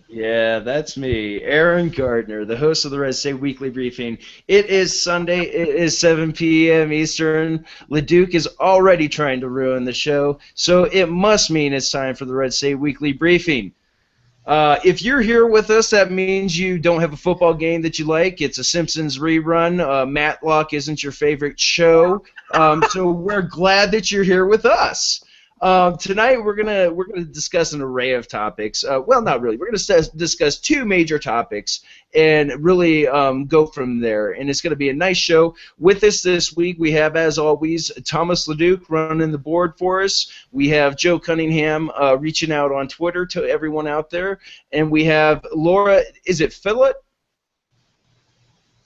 Yeah, that's me, Aaron Gardner, the host of the RedState Weekly Briefing. It is Sunday. It is 7 p.m. Eastern. LaDuke is already trying to ruin the show, so it must mean it's time for the RedState Weekly Briefing. If you're here with us, that means you don't have a football game that you like. It's a Simpsons rerun. Matlock isn't your favorite show, so we're glad that you're here with us. Tonight we're gonna discuss an array of topics. Well, not really. We're gonna discuss two major topics and really go from there. And it's gonna be a nice show. With us this week, we have, as always, Thomas LaDuke running the board for us. We have Joe Cunningham reaching out on Twitter to everyone out there, and we have Laura. Is it Fillault?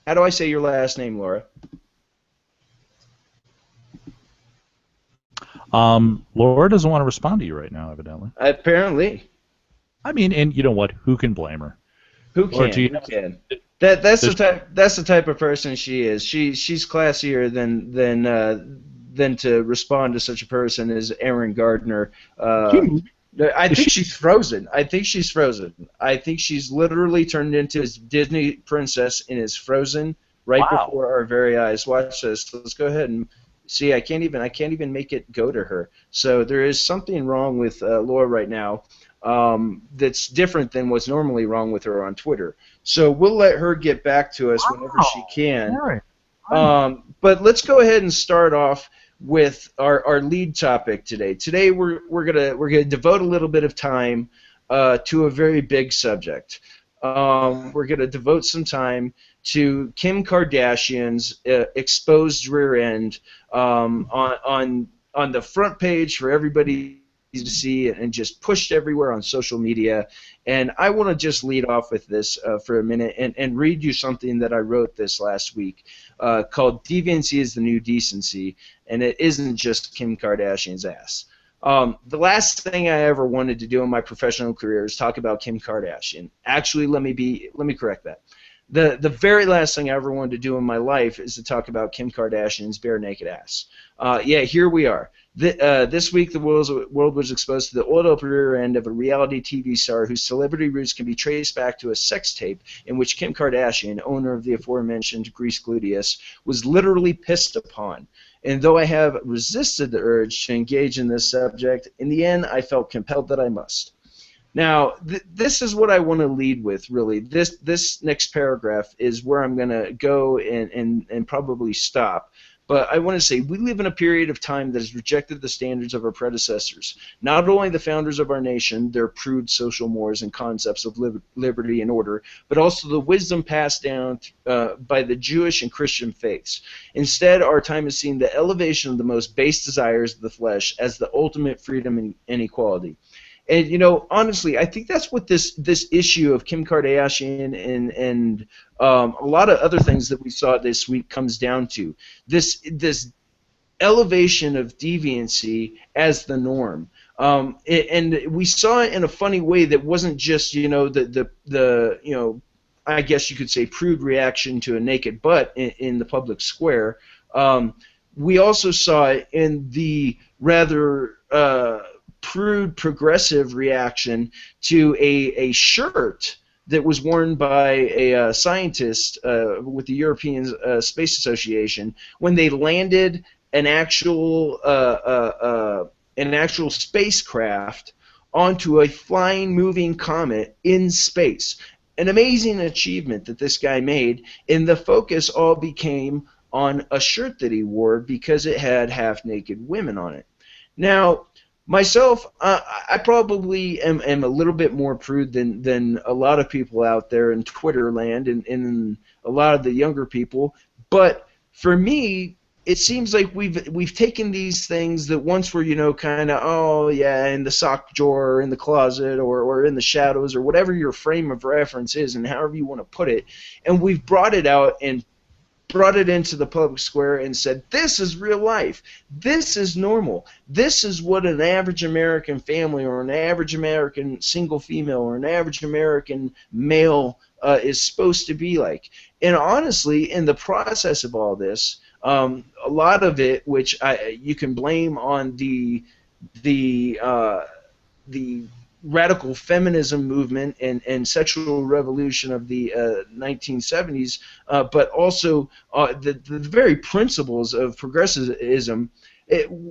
How do I say your last name, Laura? Laura doesn't want to respond to you right now, evidently. Apparently. I mean, and you know what? Who can blame her? Who can? That's the type of person she is. She's classier than to respond to such a person as Aaron Gardner. I think she's frozen. I think she's literally turned into a Disney princess and is frozen right before our very eyes. Watch this. Let's go ahead and see. I can't even make it go to her. So there is something wrong with Laura right now that's different than what's normally wrong with her on Twitter. So we'll let her get back to us whenever she can. But let's go ahead and start off with our lead topic today. Today we're gonna devote a little bit of time to a very big subject. We're gonna devote some time to Kim Kardashian's exposed rear end on the front page for everybody to see and just pushed everywhere on social media. And I want to just lead off with this for a minute and read you something that I wrote this last week called "Deviancy is the New Decency," and it isn't just Kim Kardashian's ass. The last thing I ever wanted to do in my professional career is talk about Kim Kardashian. Actually, let me correct that. The very last thing I ever wanted to do in my life is to talk about Kim Kardashian's bare naked ass. Yeah, here we are. This week, the world was exposed to the oiled-up rear end of a reality TV star whose celebrity roots can be traced back to a sex tape in which Kim Kardashian, owner of the aforementioned Grease Gluteus, was literally pissed upon. And though I have resisted the urge to engage in this subject, in the end, I felt compelled that I must. Now, this is what I want to lead with, really. This next paragraph is where I'm going to go and probably stop. But I want to say we live in a period of time that has rejected the standards of our predecessors. Not only the founders of our nation, their prude social mores and concepts of liberty and order, but also the wisdom passed down by the Jewish and Christian faiths. Instead, our time has seen the elevation of the most base desires of the flesh as the ultimate freedom and equality. And, you know, honestly, I think that's what this issue of Kim Kardashian and a lot of other things that we saw this week comes down to. This elevation of deviancy as the norm. And we saw it in a funny way that wasn't just, you know, the you know, I guess you could say prude reaction to a naked butt in the public square. We also saw it in the rather prude progressive reaction to a shirt that was worn by a scientist with the European Space Association when they landed an actual spacecraft onto a flying, moving comet in space. An amazing achievement that this guy made, and the focus all became on a shirt that he wore because it had half-naked women on it. Now, myself, I probably am a little bit more prude than a lot of people out there in Twitter land and a lot of the younger people. But for me, it seems like we've taken these things that once were, you know, kind of, oh yeah, in the sock drawer, or in the closet, or in the shadows, or whatever your frame of reference is, and however you want to put it, and we've brought it out and brought it into the public square and said, this is real life. This is normal. This is what an average American family or an average American single female or an average American male is supposed to be like. And honestly, in the process of all this, A lot of it, which you can blame on the radical feminism movement and sexual revolution of the 1970s, but also the very principles of progressivism.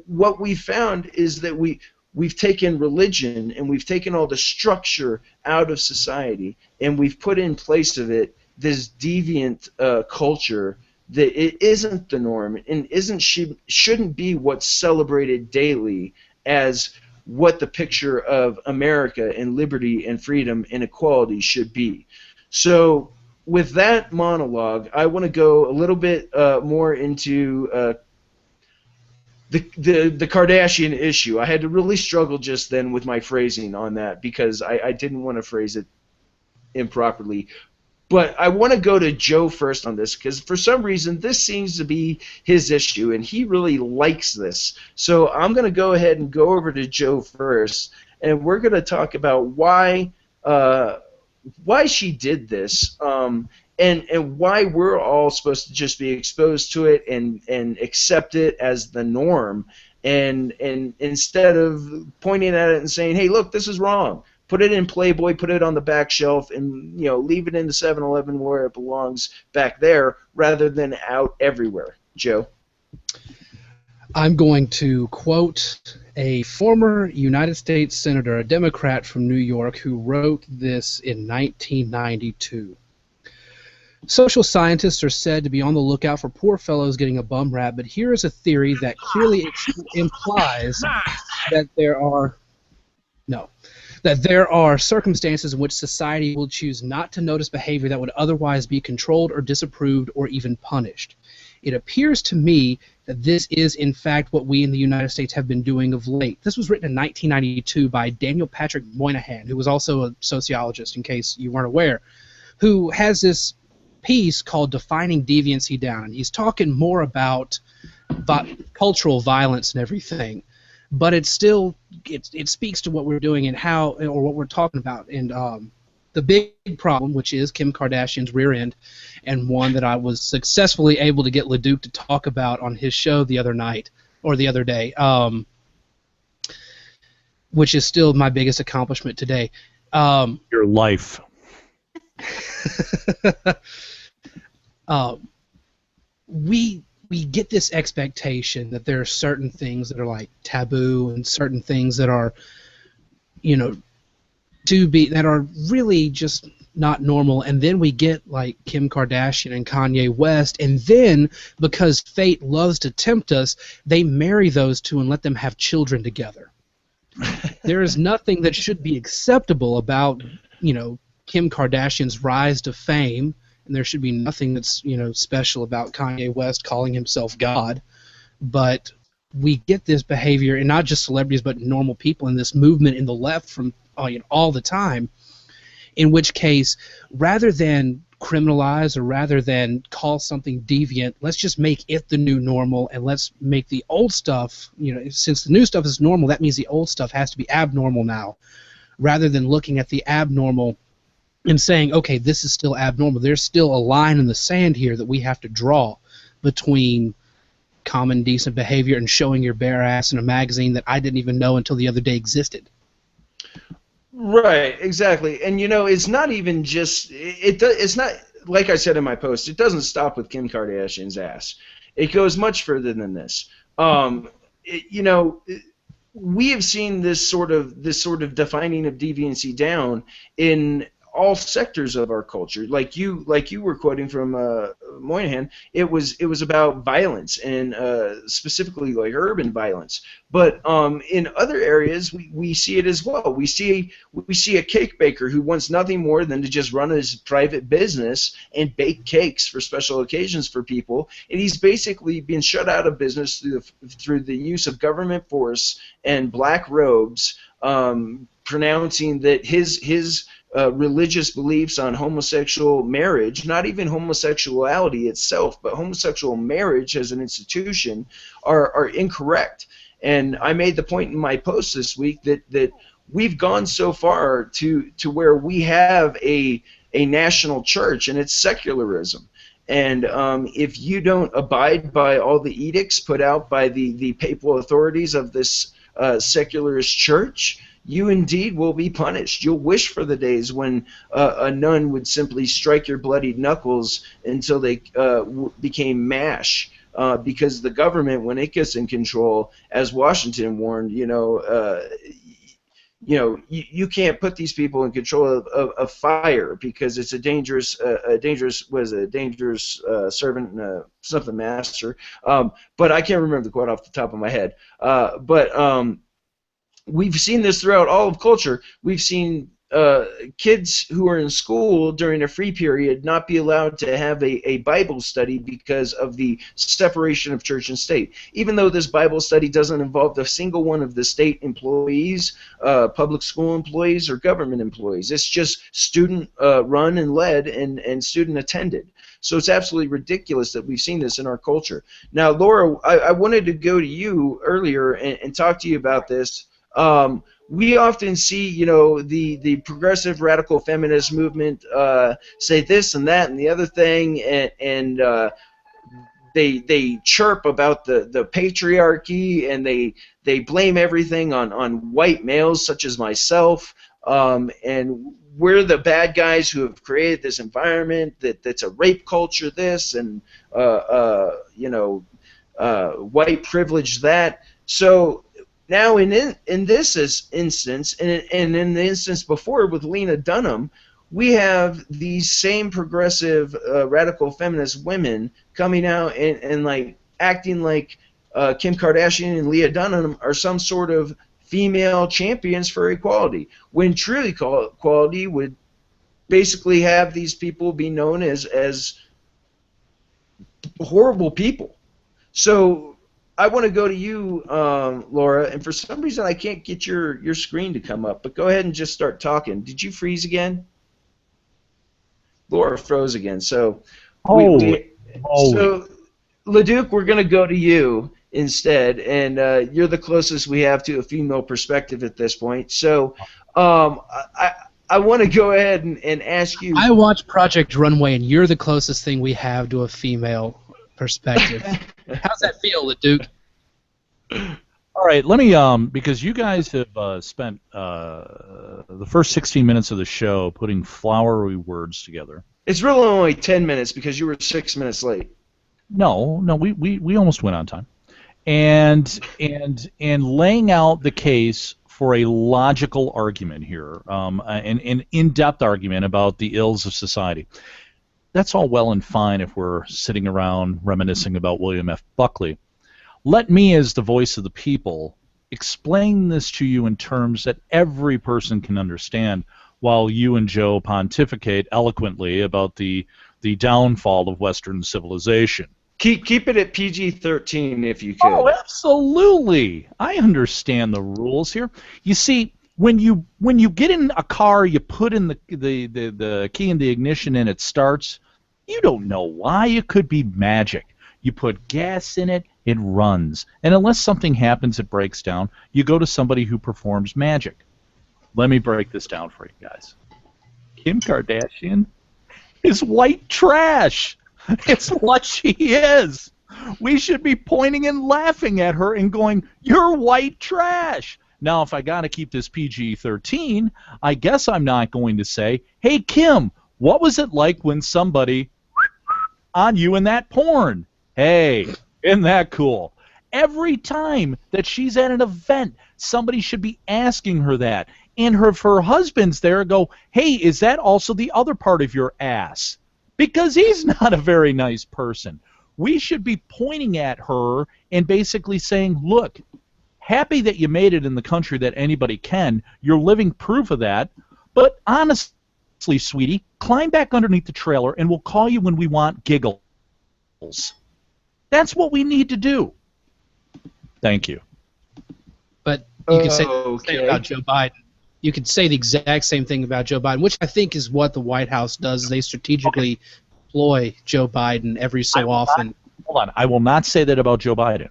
What we found is that we've taken religion and we've taken all the structure out of society, and we've put in place of it this deviant culture that it isn't the norm and shouldn't be what's celebrated daily as what the picture of America and liberty and freedom and equality should be. So with that monologue, I want to go a little bit more into the Kardashian issue. I had to really struggle just then with my phrasing on that because I didn't want to phrase it improperly. But I want to go to Joe first on this because for some reason this seems to be his issue and he really likes this. So I'm going to go ahead and go over to Joe first, and we're going to talk about why she did this, and why we're all supposed to just be exposed to it and accept it as the norm, and instead of pointing at it and saying, hey, look, this is wrong. Put it in Playboy, put it on the back shelf, and leave it in the 7-Eleven where it belongs back there, rather than out everywhere. Joe? I'm going to quote a former United States Senator, a Democrat from New York, who wrote this in 1992. Social scientists are said to be on the lookout for poor fellows getting a bum rap, but here is a theory that clearly implies that there are circumstances in which society will choose not to notice behavior that would otherwise be controlled or disapproved or even punished. It appears to me that this is, in fact, what we in the United States have been doing of late. This was written in 1992 by Daniel Patrick Moynihan, who was also a sociologist, in case you weren't aware, who has this piece called Defining Deviancy Down. And he's talking more about cultural violence and everything. But it still it speaks to what we're doing and how, or what we're talking about, and the big problem, which is Kim Kardashian's rear end, and one that I was successfully able to get LaDuke to talk about on his show the other night or the other day, which is still my biggest accomplishment today. Your life. We get this expectation that there are certain things that are like taboo and certain things that are, that are really just not normal, and then we get like Kim Kardashian and Kanye West, and then because fate loves to tempt us, they marry those two and let them have children together. There is nothing that should be acceptable about, Kim Kardashian's rise to fame. And there should be nothing that's special about Kanye West calling himself God, but we get this behavior, and not just celebrities, but normal people in this movement in the left from all the time. In which case, rather than criminalize or rather than call something deviant, let's just make it the new normal, and let's make the old stuff. Since the new stuff is normal, that means the old stuff has to be abnormal now, rather than looking at the abnormal and saying, okay, this is still abnormal. There's still a line in the sand here that we have to draw between common decent behavior and showing your bare ass in a magazine that I didn't even know until the other day existed. Right, exactly. And it's not even just it's not, like I said in my post, it doesn't stop with Kim Kardashian's ass. It goes much further than this. We have seen this sort of defining of deviancy down in all sectors of our culture. Like you were quoting from Moynihan, it was about violence, and specifically like urban violence. But in other areas, we see it as well. We see a cake baker who wants nothing more than to just run his private business and bake cakes for special occasions for people, and he's basically been shut out of business through the use of government force and black robes, pronouncing that his religious beliefs on homosexual marriage, not even homosexuality itself, but homosexual marriage as an institution, are incorrect. And I made the point in my post this week that we've gone so far to where we have a national church, and it's secularism. And if you don't abide by all the edicts put out by the papal authorities of this secularist church, you indeed will be punished. You'll wish for the days when a nun would simply strike your bloodied knuckles until they became mash. Because the government, when it gets in control, as Washington warned, you can't put these people in control of fire because it's a dangerous servant and something master. But I can't remember the quote off the top of my head. But we've seen this throughout all of culture. We've seen kids who are in school during a free period not be allowed to have a Bible study because of the separation of church and state. Even though this Bible study doesn't involve a single one of the state employees, public school employees, or government employees. It's just student run and led and student attended. So it's absolutely ridiculous that we've seen this in our culture. Now, Laura, I wanted to go to you earlier and talk to you about this. We often see, the progressive radical feminist movement say this and that and the other thing, and they chirp about the patriarchy, and they blame everything on white males such as myself, and we're the bad guys who have created this environment that's a rape culture, this, and white privilege, that. So now, in this instance, and in the instance before with Lena Dunham, we have these same progressive radical feminist women coming out and like acting like Kim Kardashian and Leah Dunham are some sort of female champions for equality, when truly equality would basically have these people be known as horrible people. So I want to go to you, Laura, and for some reason I can't get your screen to come up, but go ahead and just start talking. Did you freeze again? Laura froze again. So, so LaDuke, we're going to go to you instead, and you're the closest we have to a female perspective at this point. So I want to go ahead and ask you. I watch Project Runway, and you're the closest thing we have to a female perspective. How's that feel, LaDuke? All right, let me because you guys have spent the first 16 minutes of the show putting flowery words together. It's really only 10 minutes because you were 6 minutes late. No, we almost went on time, and laying out the case for a logical argument here, an in-depth argument about the ills of society. That's all well and fine if we're sitting around reminiscing about William F. Buckley. Let me, as the voice of the people, explain this to you in terms that every person can understand, while you and Joe pontificate eloquently about the downfall of Western civilization. Keep it at PG-13 if you could. Oh, absolutely. I understand the rules here. You see, when you get in a car, you put in the key in the ignition and it starts. You don't know why. It could be magic. You put gas in it, it runs. And unless something happens, it breaks down. You go to somebody who performs magic. Let me break this down for you guys. Kim Kardashian is white trash. It's what she is. We should be pointing and laughing at her and going, "You're white trash." Now, if I got to keep this PG-13, I guess I'm not going to say, "Hey, Kim, what was it like when somebody on you in that porn? Hey, isn't that cool?" Every time that she's at an event, somebody should be asking her that. And if her husband's there, go, "Hey, is that also the other part of your ass?" Because he's not a very nice person. We should be pointing at her and basically saying, "Look, happy that you made it in the country that anybody can. You're living proof of that. But honestly, sweetie, climb back underneath the trailer and we'll call you when we want giggles." That's what we need to do. Thank you. But you can say the same about Joe Biden. You could say the exact same thing about Joe Biden, which I think is what the White House does. They strategically employ Joe Biden every so often. Hold on. I will not say that about Joe Biden.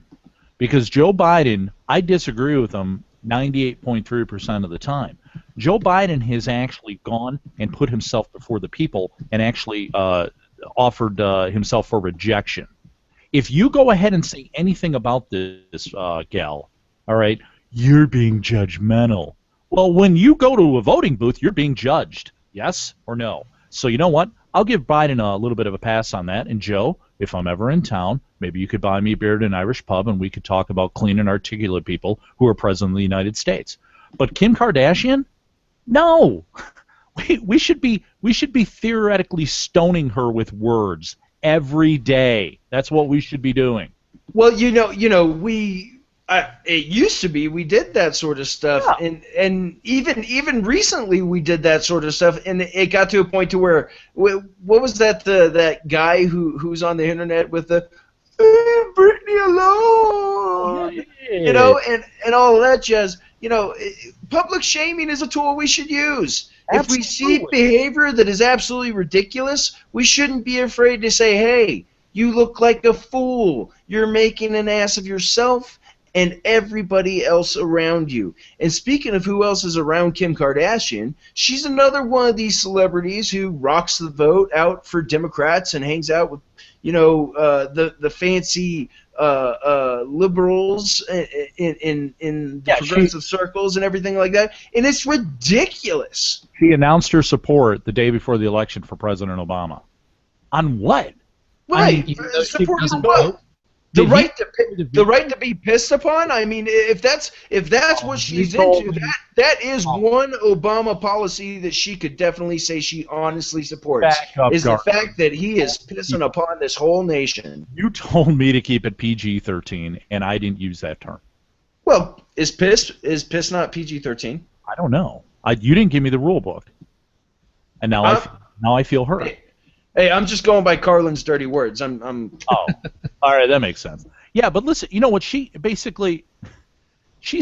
Because Joe Biden, I disagree with him 98.3% of the time. Joe Biden has actually gone and put himself before the people and actually offered himself for rejection. If you go ahead and say anything about this gal, all right, you're being judgmental. Well, when you go to a voting booth, you're being judged. Yes or no? So you know what? I'll give Biden a little bit of a pass on that. And Joe, if I'm ever in town, maybe you could buy me a beer at an Irish pub and we could talk about clean and articulate people who are president of the United States. But Kim Kardashian? No. We should be theoretically stoning her with words every day. That's what we should be doing. Well, it used to be we did that sort of stuff, yeah. and even recently we did that sort of stuff, and it got to a point to where what was that that guy who's on the internet with the Britney alone, and all of that jazz. Public shaming is a tool we should use. Absolutely. If we see behavior that is absolutely ridiculous, we shouldn't be afraid to say, "Hey, you look like a fool. You're making an ass of yourself and everybody else around you." And speaking of who else is around Kim Kardashian, she's another one of these celebrities who rocks the vote out for Democrats and hangs out with, the fancy liberals in the progressive circles and everything like that. And it's ridiculous. She announced her support the day before the election for President Obama. On what? Right. Support for what? The right to be pissed upon. I mean, if that's what she's into, that is one Obama policy that she could definitely say she honestly supports. Is the fact that he is pissing upon this whole nation. You told me to keep it PG-13, and I didn't use that term. Well, is piss not PG-13? I don't know. You didn't give me the rule book, and now I feel hurt. Hey, I'm just going by Carlin's dirty words. Oh, all right, that makes sense. Yeah, but listen, you know what? She's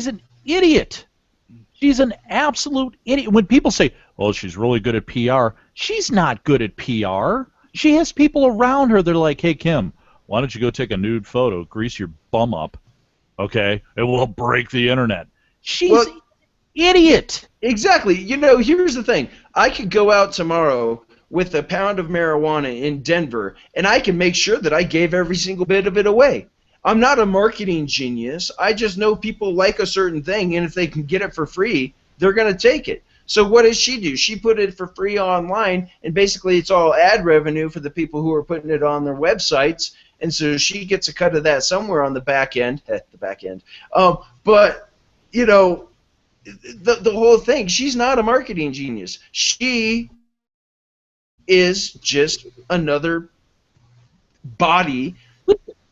an idiot. She's an absolute idiot. When people say, "Oh, she's really good at PR," she's not good at PR. She has people around her that are like, "Hey, Kim, why don't you go take a nude photo, grease your bum up, okay? It will break the internet." She's an idiot. Exactly. Here's the thing. I could go out tomorrow with a pound of marijuana in Denver, and I can make sure that I gave every single bit of it away. I'm not a marketing genius. I just know people like a certain thing, and if they can get it for free, they're going to take it. So what does she do? She put it for free online, and basically it's all ad revenue for the people who are putting it on their websites, and so she gets a cut of that somewhere on the back end. But, the whole thing, she's not a marketing genius. She is just another body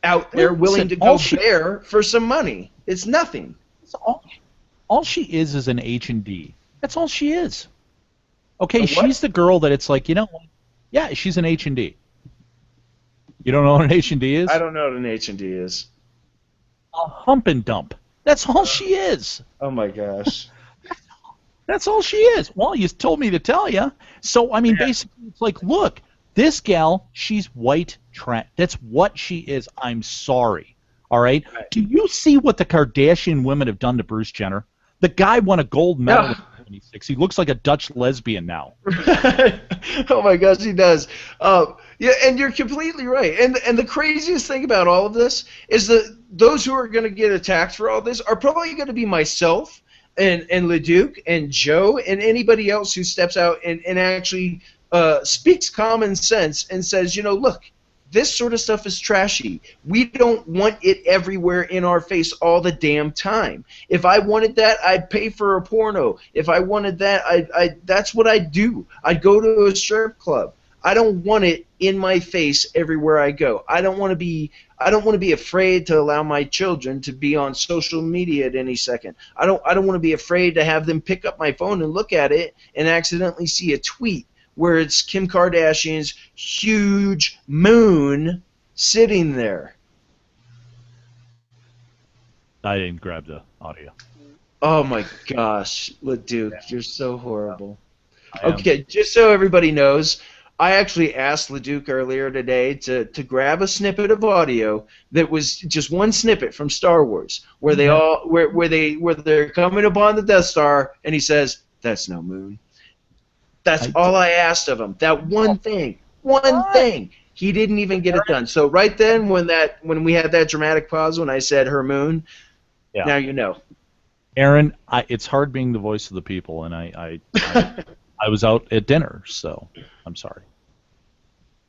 out there willing to go bare for some money. It's nothing. All she is an H&D. That's all she is. Okay, she's the girl that it's like, yeah, she's an H&D. You don't know what an H&D is? I don't know what an H&D is. A hump and dump. That's all she is. Oh my gosh. That's all she is. Well, you told me to tell you. So, I mean, basically, it's like, look, this gal, she's white trash. That's what she is. I'm sorry. All right? Do you see what the Kardashian women have done to Bruce Jenner? The guy won a gold medal in 1976. He looks like a Dutch lesbian now. Oh, my gosh, he does. Yeah, and you're completely right. And the craziest thing about all of this is that those who are going to get attacked for all this are probably going to be myself, and LaDuke and Joe and anybody else who steps out and actually speaks common sense and says, look, this sort of stuff is trashy. We don't want it everywhere in our face all the damn time. If I wanted that, I'd pay for a porno. If I wanted that, that's what I'd do. I'd go to a strip club. I don't want it in my face everywhere I go. I don't want to be afraid to allow my children to be on social media at any second. I don't want to be afraid to have them pick up my phone and look at it and accidentally see a tweet where it's Kim Kardashian's huge moon sitting there. I didn't grab the audio. Oh my gosh, LaDuke, you're so horrible. Okay, just so everybody knows, I actually asked LaDuke earlier today to grab a snippet of audio that was just one snippet from Star Wars, where they all where they're coming upon the Death Star, and he says, "That's no moon." That's all I asked of him. That one thing, thing. He didn't even get it done. So right then, when we had that dramatic pause when I said her moon, now you know. Aaron, it's hard being the voice of the people, and I was out at dinner, so I'm sorry.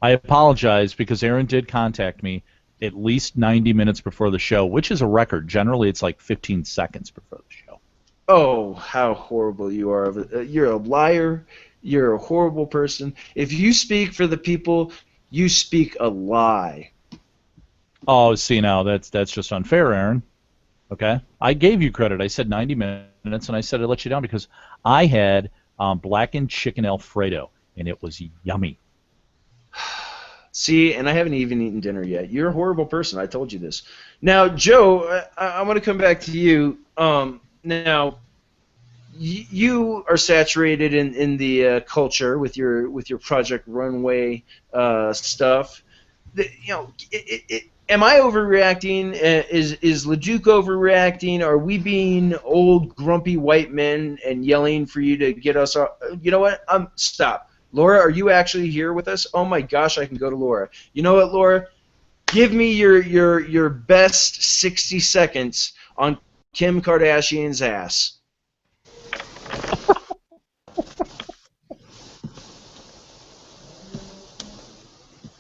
I apologize because Aaron did contact me at least 90 minutes before the show, which is a record. Generally, it's like 15 seconds before the show. Oh, how horrible you are. You're a liar. You're a horrible person. If you speak for the people, you speak a lie. Oh, see, now that's just unfair, Aaron. Okay? I gave you credit. I said 90 minutes, and I said I let you down because I had blackened chicken Alfredo, and it was yummy. See, and I haven't even eaten dinner yet. You're a horrible person. I told you this. Now, Joe, I want to come back to you. Now, you are saturated in the culture with your Project Runway stuff. Am I overreacting? Is LaDuke overreacting? Are we being old grumpy white men and yelling for you to get us off? You know what? Stop. Laura, are you actually here with us? Oh my gosh, I can go to Laura. You know what, Laura? Give me your best 60 seconds on Kim Kardashian's ass.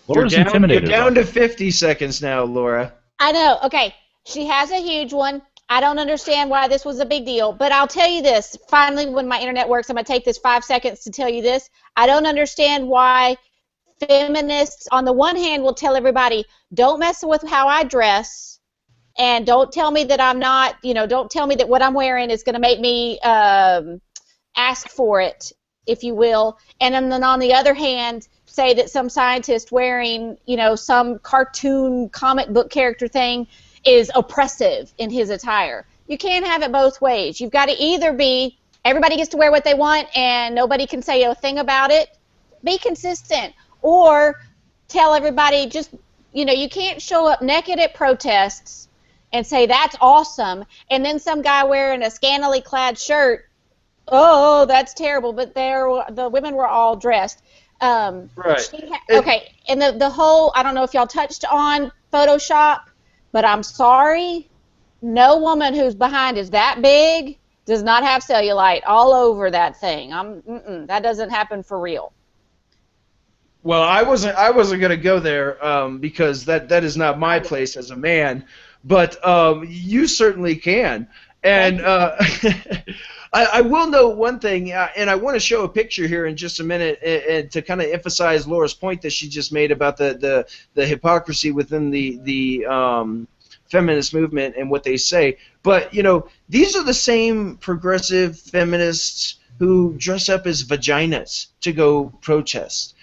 Laura's intimidated. You're down to 50 seconds now, Laura. I know. Okay. She has a huge one. I don't understand why this was a big deal, but I'll tell you this. Finally, when my internet works, I'm going to take this 5 seconds to tell you this. I don't understand why feminists, on the one hand, will tell everybody, don't mess with how I dress, and don't tell me that I'm not, don't tell me that what I'm wearing is going to make me ask for it, if you will. And then on the other hand, say that some scientist wearing, some cartoon comic book character thing is oppressive in his attire. You can't have it both ways. You've got to either be, everybody gets to wear what they want and nobody can say a thing about it. Be consistent. Or tell everybody just, you can't show up naked at protests and say that's awesome, and then some guy wearing a scantily clad shirt, oh, that's terrible, but the women were all dressed. Right. Okay, and the whole, I don't know if y'all touched on Photoshop, but I'm sorry, no woman whose behind is that big does not have cellulite all over that thing. That doesn't happen for real. Well, I wasn't going to go there because that is not my place as a man, but you certainly can. And I will note one thing, and I want to show a picture here in just a minute and to kind of emphasize Laura's point that she just made about the hypocrisy within the feminist movement and what they say. But, these are the same progressive feminists who dress up as vaginas to go protest.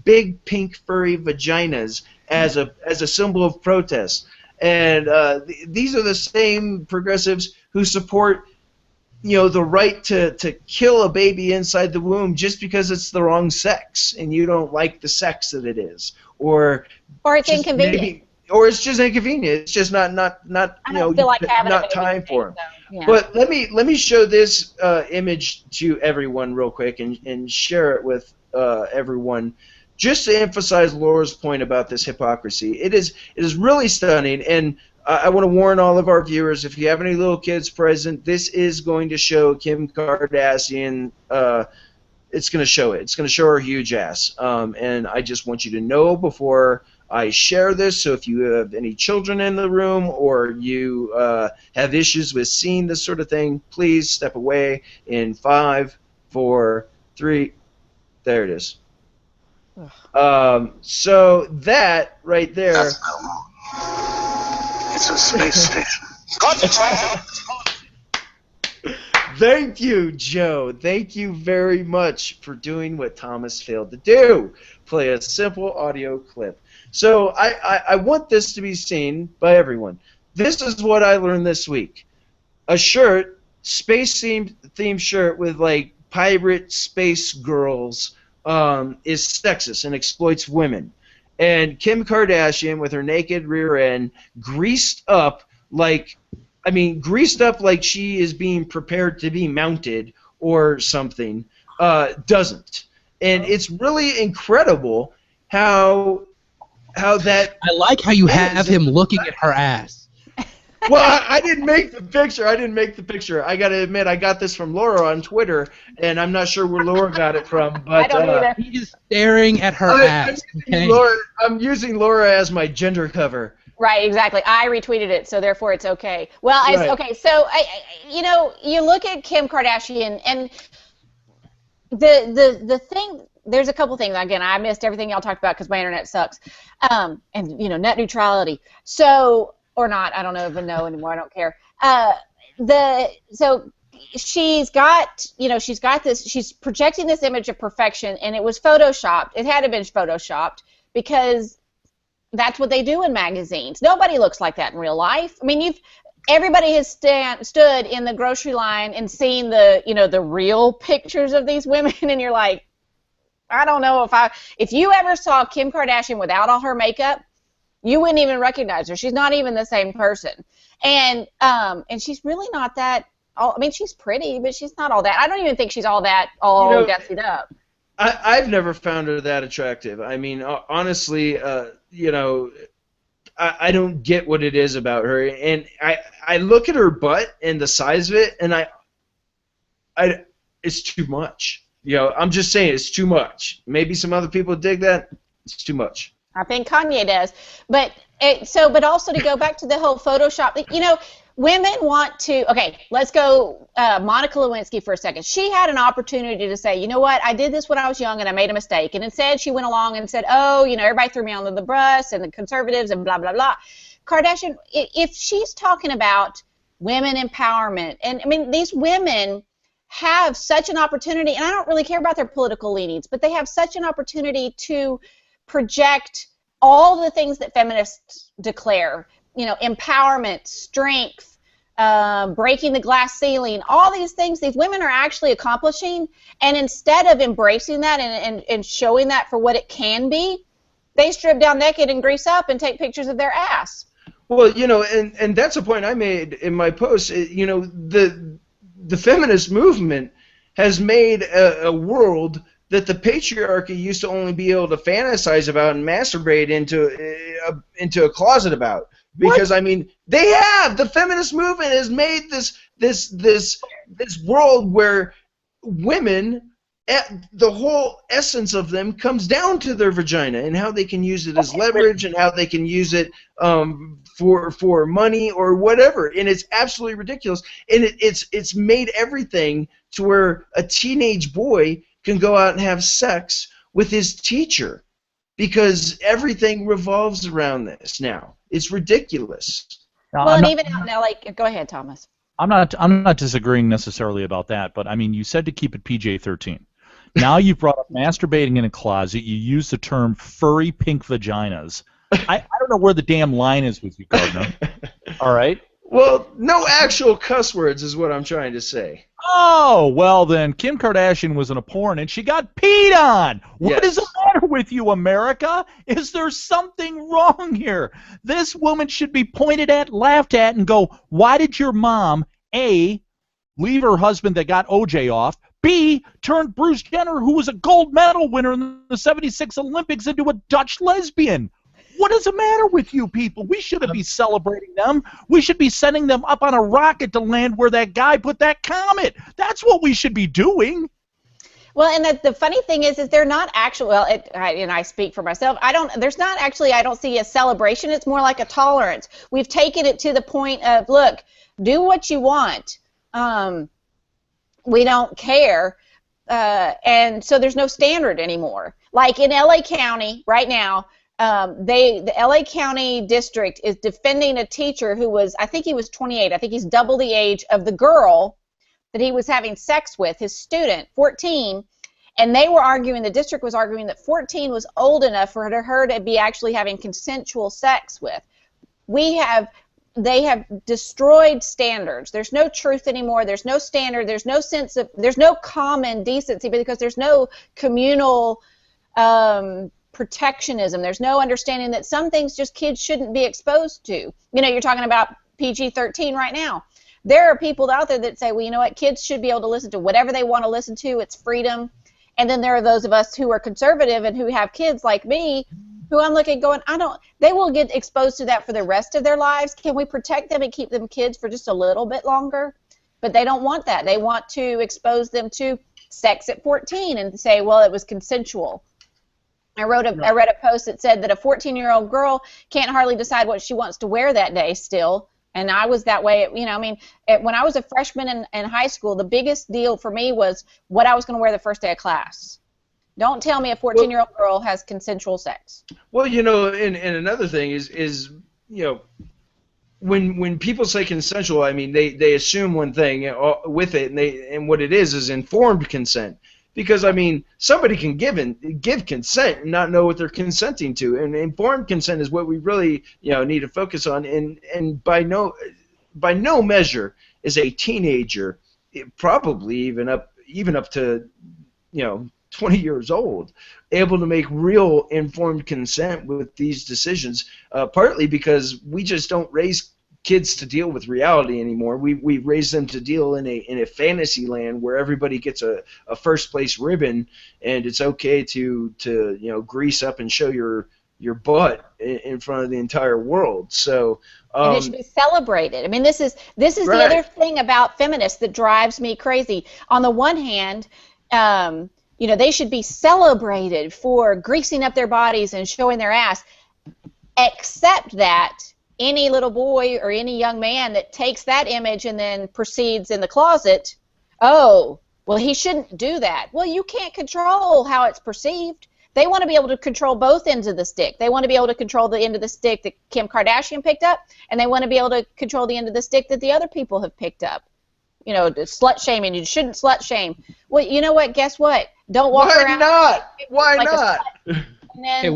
Big pink furry vaginas as a symbol of protest. And these are the same progressives who support the right to kill a baby inside the womb just because it's the wrong sex and you don't like the sex that it is, or it's inconvenient, or it's just inconvenient. It's just not not time for them. So, yeah. But let me show this image to everyone real quick and share it with everyone, just to emphasize Laura's point about this hypocrisy. It is really stunning, and I want to warn all of our viewers, if you have any little kids present, this is going to show Kim Kardashian. It's going to show it. It's going to show her huge ass. And I just want you to know before I share this, so if you have any children in the room or you have issues with seeing this sort of thing, please step away in 5, 4, 3. There it is. So that right there. It's a space station. Thank you, Joe. Thank you very much for doing what Thomas failed to do. Play a simple audio clip. So I want this to be seen by everyone. This is what I learned this week. A shirt, space-themed shirt with like pirate space girls is sexist and exploits women. And Kim Kardashian, with her naked rear end, greased up like she is being prepared to be mounted or something, doesn't. And it's really incredible how that. I like how you have him looking at her ass. Well, I didn't make the picture. I got to admit, I got this from Laura on Twitter, and I'm not sure where Laura got it from. But I don't either. He is staring at her ass. I'm using Laura as my gender cover. Right, exactly. I retweeted it, so therefore it's okay. Well, Right. okay, so you look at Kim Kardashian, and the thing. There's a couple things. Again, I missed everything y'all talked about because my internet sucks. And net neutrality. So or not, I don't even know anymore. I don't care. So she's got this. She's projecting this image of perfection, and it was photoshopped. It had to have been photoshopped because that's what they do in magazines. Nobody looks like that in real life. I mean, everybody has stood in the grocery line and seen the real pictures of these women, and you're like, I don't know if you ever saw Kim Kardashian without all her makeup, you wouldn't even recognize her. She's not even the same person, and she's really not that. I mean, she's pretty, but she's not all that. I don't even think she's all that gussied up. I've never found her that attractive. I mean, honestly, I don't get what it is about her, and I look at her butt and the size of it, and it's too much. I'm just saying it's too much. Maybe some other people dig that. It's too much. I think Kanye does, but also to go back to the whole Photoshop. Women want to. Okay, let's go Monica Lewinsky for a second. She had an opportunity to say, you know what, I did this when I was young and I made a mistake, and instead she went along and said, oh, everybody threw me under the bus and the conservatives and blah blah blah. Kardashian, if she's talking about women empowerment, and I mean these women have such an opportunity, and I don't really care about their political leanings, but they have such an opportunity to project all the things that feminists declare, empowerment, strength, breaking the glass ceiling, all these things these women are actually accomplishing, and instead of embracing that and showing that for what it can be, they strip down naked and grease up and take pictures of their ass. Well, and that's a point I made in my post. The feminist movement has made a world that the patriarchy used to only be able to fantasize about and masturbate into a closet about. Because I mean, the feminist movement has made this world where women, the whole essence of them comes down to their vagina and how they can use it as leverage and how they can use it for money or whatever, and it's absolutely ridiculous. And it's made everything to where a teenage boy can go out and have sex with his teacher because everything revolves around this now. It's ridiculous. Well, and even out now, go ahead, Thomas. I'm not disagreeing necessarily about that, but I mean, you said to keep it PG-13. Now you've brought up masturbating in a closet. You use the term furry pink vaginas. I don't know where the damn line is with you, Gardner. All right? Well, no actual cuss words is what I'm trying to say. Oh, well then, Kim Kardashian was in a porn and she got peed on. What is the matter with you, America? Is there something wrong here? This woman should be pointed at, laughed at, and go, why did your mom, A, leave her husband that got OJ off, B, turned Bruce Jenner, who was a gold medal winner in the '76 Olympics, into a Dutch lesbian? What is the matter with you people? We shouldn't be celebrating them. We should be sending them up on a rocket to land where that guy put that comet. That's what we should be doing. Well, and the funny thing is they're not actually. Well, and I speak for myself. There's not actually. I don't see a celebration. It's more like a tolerance. We've taken it to the point of, look, do what you want. We don't care, and so there's no standard anymore. Like in LA County right now. The LA County District is defending a teacher who was, I think he was 28. I think he's double the age of the girl that he was having sex with, his student, 14. And they were arguing, the district was arguing that 14 was old enough for her to be actually having consensual sex with. They have destroyed standards. There's no truth anymore. There's no standard. There's no common decency because there's no communal protectionism. There's no understanding that some things just kids shouldn't be exposed to. You're talking about PG-13 right now. There are people out there that say, well, you know what, kids should be able to listen to whatever they want to listen to. It's freedom. And then there are those of us who are conservative and who have kids like me who I'm looking going, they will get exposed to that for the rest of their lives. Can we protect them and keep them kids for just a little bit longer? But they don't want that. They want to expose them to sex at 14 and say, well, it was consensual. I read a post that said that a 14-year-old girl can't hardly decide what she wants to wear that day still. And I was that way, when I was a freshman in high school, the biggest deal for me was what I was going to wear the first day of class. Don't tell me a 14-year-old girl has consensual sex. Well, and another thing is when people say consensual, I mean they assume one thing with it, and what it is informed consent. Because somebody can give consent and not know what they're consenting to, and informed consent is what we really need to focus on. And by no measure is a teenager, probably even up to 20 years old, able to make real informed consent with these decisions. Partly because we just don't raise kids to deal with reality anymore. We raise them to deal in a fantasy land where everybody gets a first place ribbon, and it's okay to grease up and show your butt in front of the entire world. So and it should be celebrated. This is right. The other thing about feminists that drives me crazy. On the one hand, they should be celebrated for greasing up their bodies and showing their ass, except that any little boy or any young man that takes that image and then proceeds in the closet, well, he shouldn't do that. Well, you can't control how it's perceived. They want to be able to control both ends of the stick. They want to be able to control the end of the stick that Kim Kardashian picked up, and they want to be able to control the end of the stick that the other people have picked up. Slut shaming. You shouldn't slut shame. Well, you know what? Guess what? Don't walk around. Why not? Then,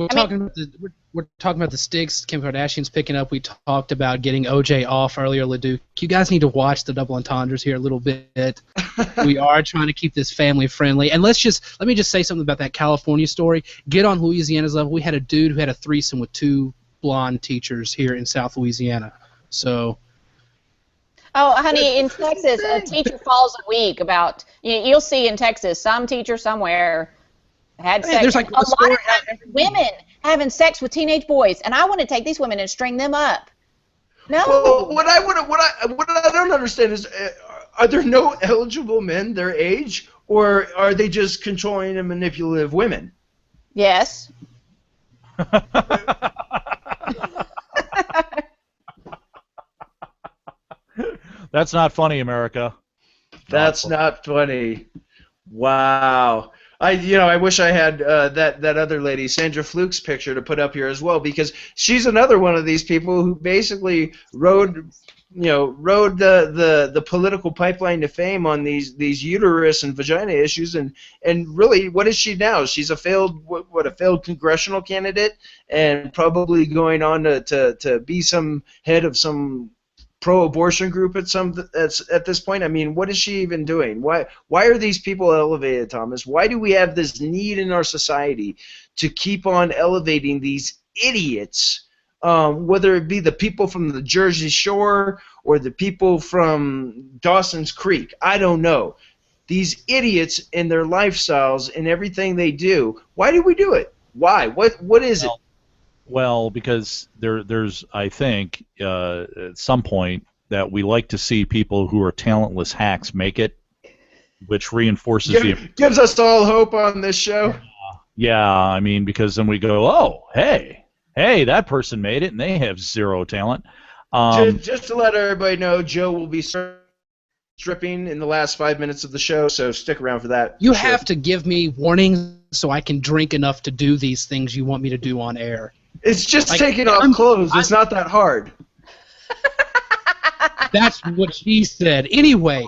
we're talking about the sticks Kim Kardashian's picking up. We talked about getting OJ off earlier, LaDuke. You guys need to watch the double entendres here a little bit. We are trying to keep this family friendly. And let me just say something about that California story. Get on Louisiana's level. We had a dude who had a threesome with 2 blonde teachers here in South Louisiana. So. Oh, honey, in Texas, a teacher falls a week about. You'll see in Texas some teacher somewhere had sex. There's like a lot of times women having sex with teenage boys, and I want to take these women and string them up. No. Well, what I don't understand is, are there no eligible men their age, or are they just controlling and manipulative women? Yes. That's not funny, America. That's not funny. Wow. I wish I had that other lady, Sandra Fluke's picture to put up here as well, because she's another one of these people who basically rode the political pipeline to fame on these uterus and vagina issues, and really, what is she now? She's a failed congressional candidate, and probably going on to be some head of some pro-abortion group at this point. What is she even doing? Why are these people elevated, Thomas? Why do we have this need in our society to keep on elevating these idiots, whether it be the people from the Jersey Shore or the people from Dawson's Creek? I don't know. These idiots in their lifestyles and everything they do. Why do we do it? Why? What is it? Well, because there's, I think, at some point that we like to see people who are talentless hacks make it, which reinforces gives us all hope on this show. Yeah, because then we go, oh, hey, that person made it, and they have zero talent. Just to let everybody know, Joe will be stripping in the last 5 minutes of the show, so stick around for that. You have to give me warnings so I can drink enough to do these things you want me to do on air. It's just taking off clothes. It's not that hard. That's what she said. Anyway,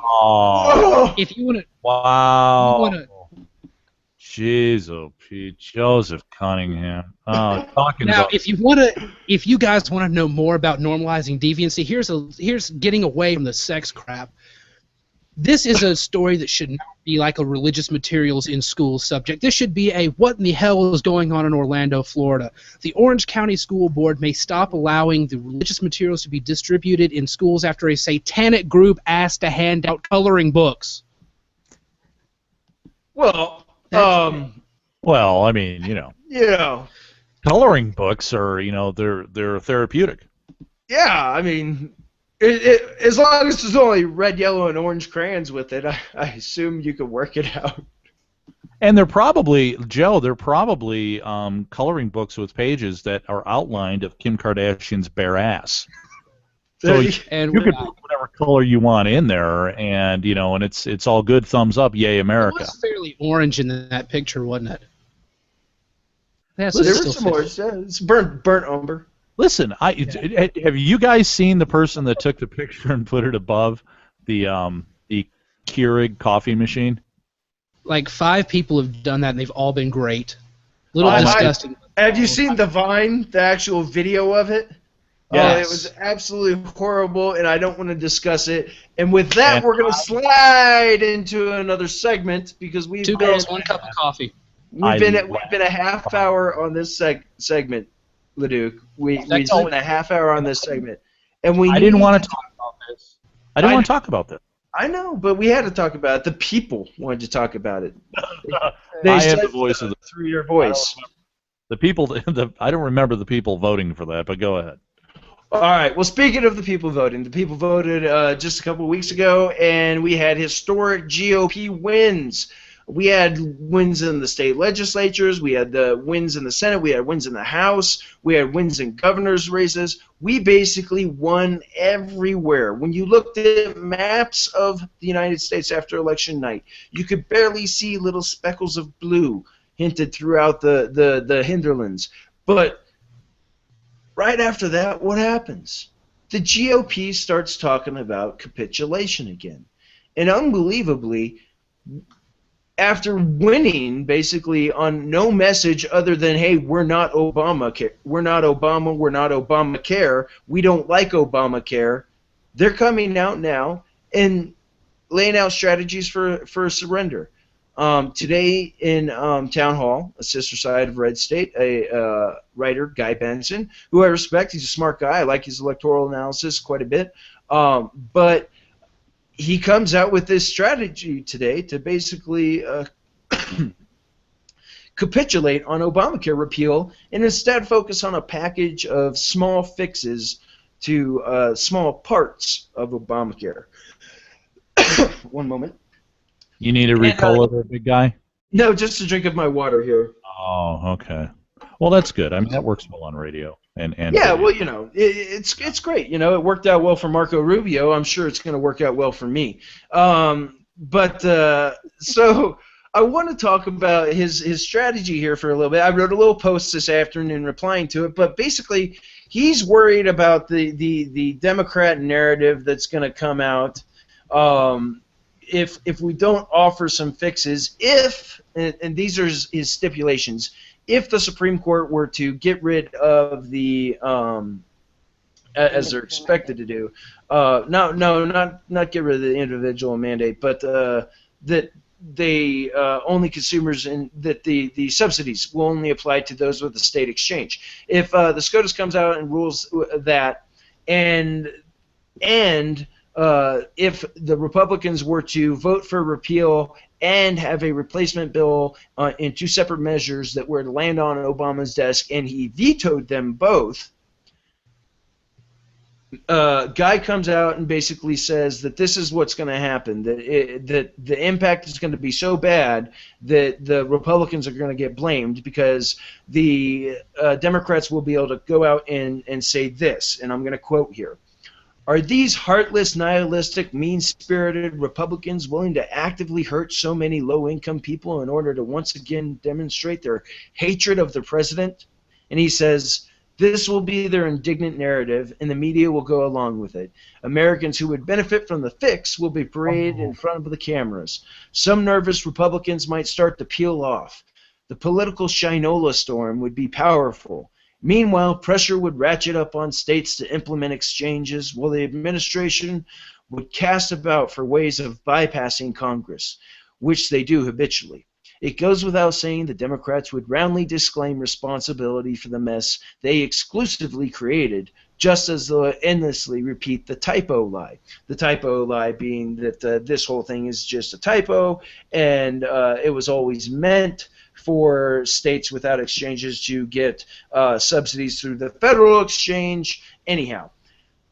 if you want to... Wow. Jeez, Pete, Joseph Cunningham. If you guys want to know more about normalizing deviancy, here's getting away from the sex crap. This is a story that should not be like a religious materials in school subject. This should be a what in the hell is going on in Orlando, Florida. The Orange County School Board may stop allowing the religious materials to be distributed in schools after a satanic group asked to hand out coloring books. Well, Yeah. coloring books are, they're therapeutic. Yeah, I mean, as long as there's only red, yellow, and orange crayons with it, I assume you could work it out. And they're probably, Joe, coloring books with pages that are outlined of Kim Kardashian's bare ass. So you can put whatever color you want in there, and and it's all good. Thumbs up, yay America. It was fairly orange in that picture, wasn't it? There was some orange. It's burnt umber. Listen, have you guys seen the person that took the picture and put it above the Keurig coffee machine? Like 5 people have done that, and they've all been great. A little disgusting. Have you seen the Vine, the actual video of it? Yes. Oh, it was absolutely horrible, and I don't want to discuss it. And with that, we're going to slide into another segment because we've 2 girls, 1 cup of coffee. We've been a half hour on this segment, LaDuke. We spent a half hour on this segment, and I didn't want to talk about this. I didn't want to talk about this. I know, but we had to talk about it. The people wanted to talk about it. I am the voice of the through your voice. The people. I don't remember the people voting for that, but go ahead. All right. Well, speaking of the people voting, the people voted just a couple of weeks ago, and we had historic GOP wins. We had wins in the state legislatures. We had the wins in the Senate. We had wins in the House. We had wins in governor's races. We basically won everywhere. When you looked at maps of the United States after election night, you could barely see little speckles of blue hinted throughout the hinterlands. But right after that, what happens? The GOP starts talking about capitulation again. And unbelievably, after winning basically on no message other than, hey, we're not Obamacare, we're not Obama, we're not Obamacare, we don't like Obamacare, they're coming out now and laying out strategies for surrender. Today in Town Hall, a sister side of RedState, a writer, Guy Benson, who I respect, he's a smart guy, I like his electoral analysis quite a bit, but he comes out with this strategy today to basically capitulate on Obamacare repeal and instead focus on a package of small fixes to small parts of Obamacare. One moment. You need a Ricola there, big guy? No, just a drink of my water here. Oh, okay. Well, that's good. I mean, that works well on radio. And yeah, well, it's great. It worked out well for Marco Rubio. I'm sure it's going to work out well for me. So I want to talk about his strategy here for a little bit. I wrote a little post this afternoon replying to it, but basically he's worried about the Democrat narrative that's going to come out if we don't offer some fixes. And these are his stipulations. If the Supreme Court were to get rid of the, as they're expected to do, not get rid of the individual mandate, but that they only consumers and that the subsidies will only apply to those with the state exchange. If the SCOTUS comes out and rules that, and if the Republicans were to vote for repeal and have a replacement bill in 2 separate measures that were to land on Obama's desk, and he vetoed them both, Guy comes out and basically says that this is what's going to happen, that the impact is going to be so bad that the Republicans are going to get blamed because the Democrats will be able to go out and say this, and I'm going to quote here. Are these heartless, nihilistic, mean-spirited Republicans willing to actively hurt so many low-income people in order to once again demonstrate their hatred of the president? And he says, this will be their indignant narrative, and the media will go along with it. Americans who would benefit from the fix will be paraded in front of the cameras. Some nervous Republicans might start to peel off. The political Shinola storm would be powerful. Meanwhile, pressure would ratchet up on states to implement exchanges, while the administration would cast about for ways of bypassing Congress, which they do habitually. It goes without saying the Democrats would roundly disclaim responsibility for the mess they exclusively created, just as they'll endlessly repeat the typo lie. The typo lie being that this whole thing is just a typo, and it was always meant for states without exchanges to get subsidies through the federal exchange. Anyhow.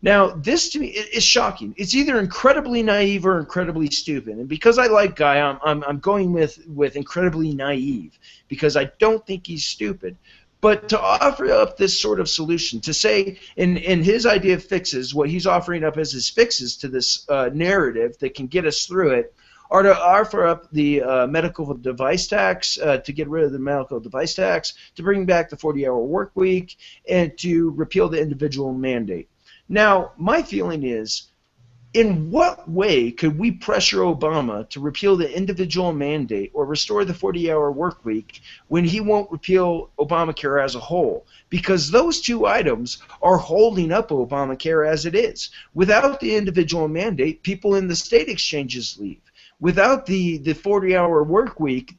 Now, this to me is shocking. It's either incredibly naive or incredibly stupid. And because I like Guy, I'm going with incredibly naive because I don't think he's stupid. But to offer up this sort of solution, to say in his idea of fixes, what he's offering up as his fixes to this narrative that can get us through it, are to offer up the medical device tax, to get rid of the medical device tax, to bring back the 40-hour work week, and to repeal the individual mandate. Now, my feeling is, in what way could we pressure Obama to repeal the individual mandate or restore the 40-hour work week when he won't repeal Obamacare as a whole? Because those two items are holding up Obamacare as it is. Without the individual mandate, people in the state exchanges leave. Without the 40-hour work week,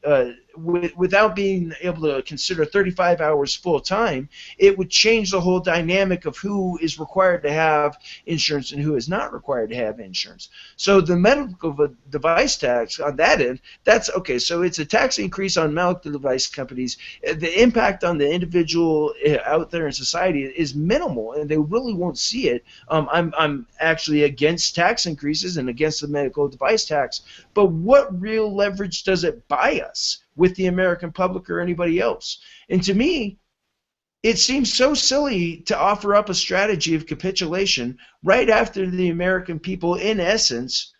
without being able to consider 35 hours full time, it would change the whole dynamic of who is required to have insurance and who is not required to have insurance. So the medical device tax on that end, that's okay. So it's a tax increase on medical device companies. The impact on the individual out there in society is minimal, and they really won't see it. I'm actually against tax increases and against the medical device tax, but what real leverage does it buy us with the American public or anybody else? And to me, it seems so silly to offer up a strategy of capitulation right after the American people, in essence,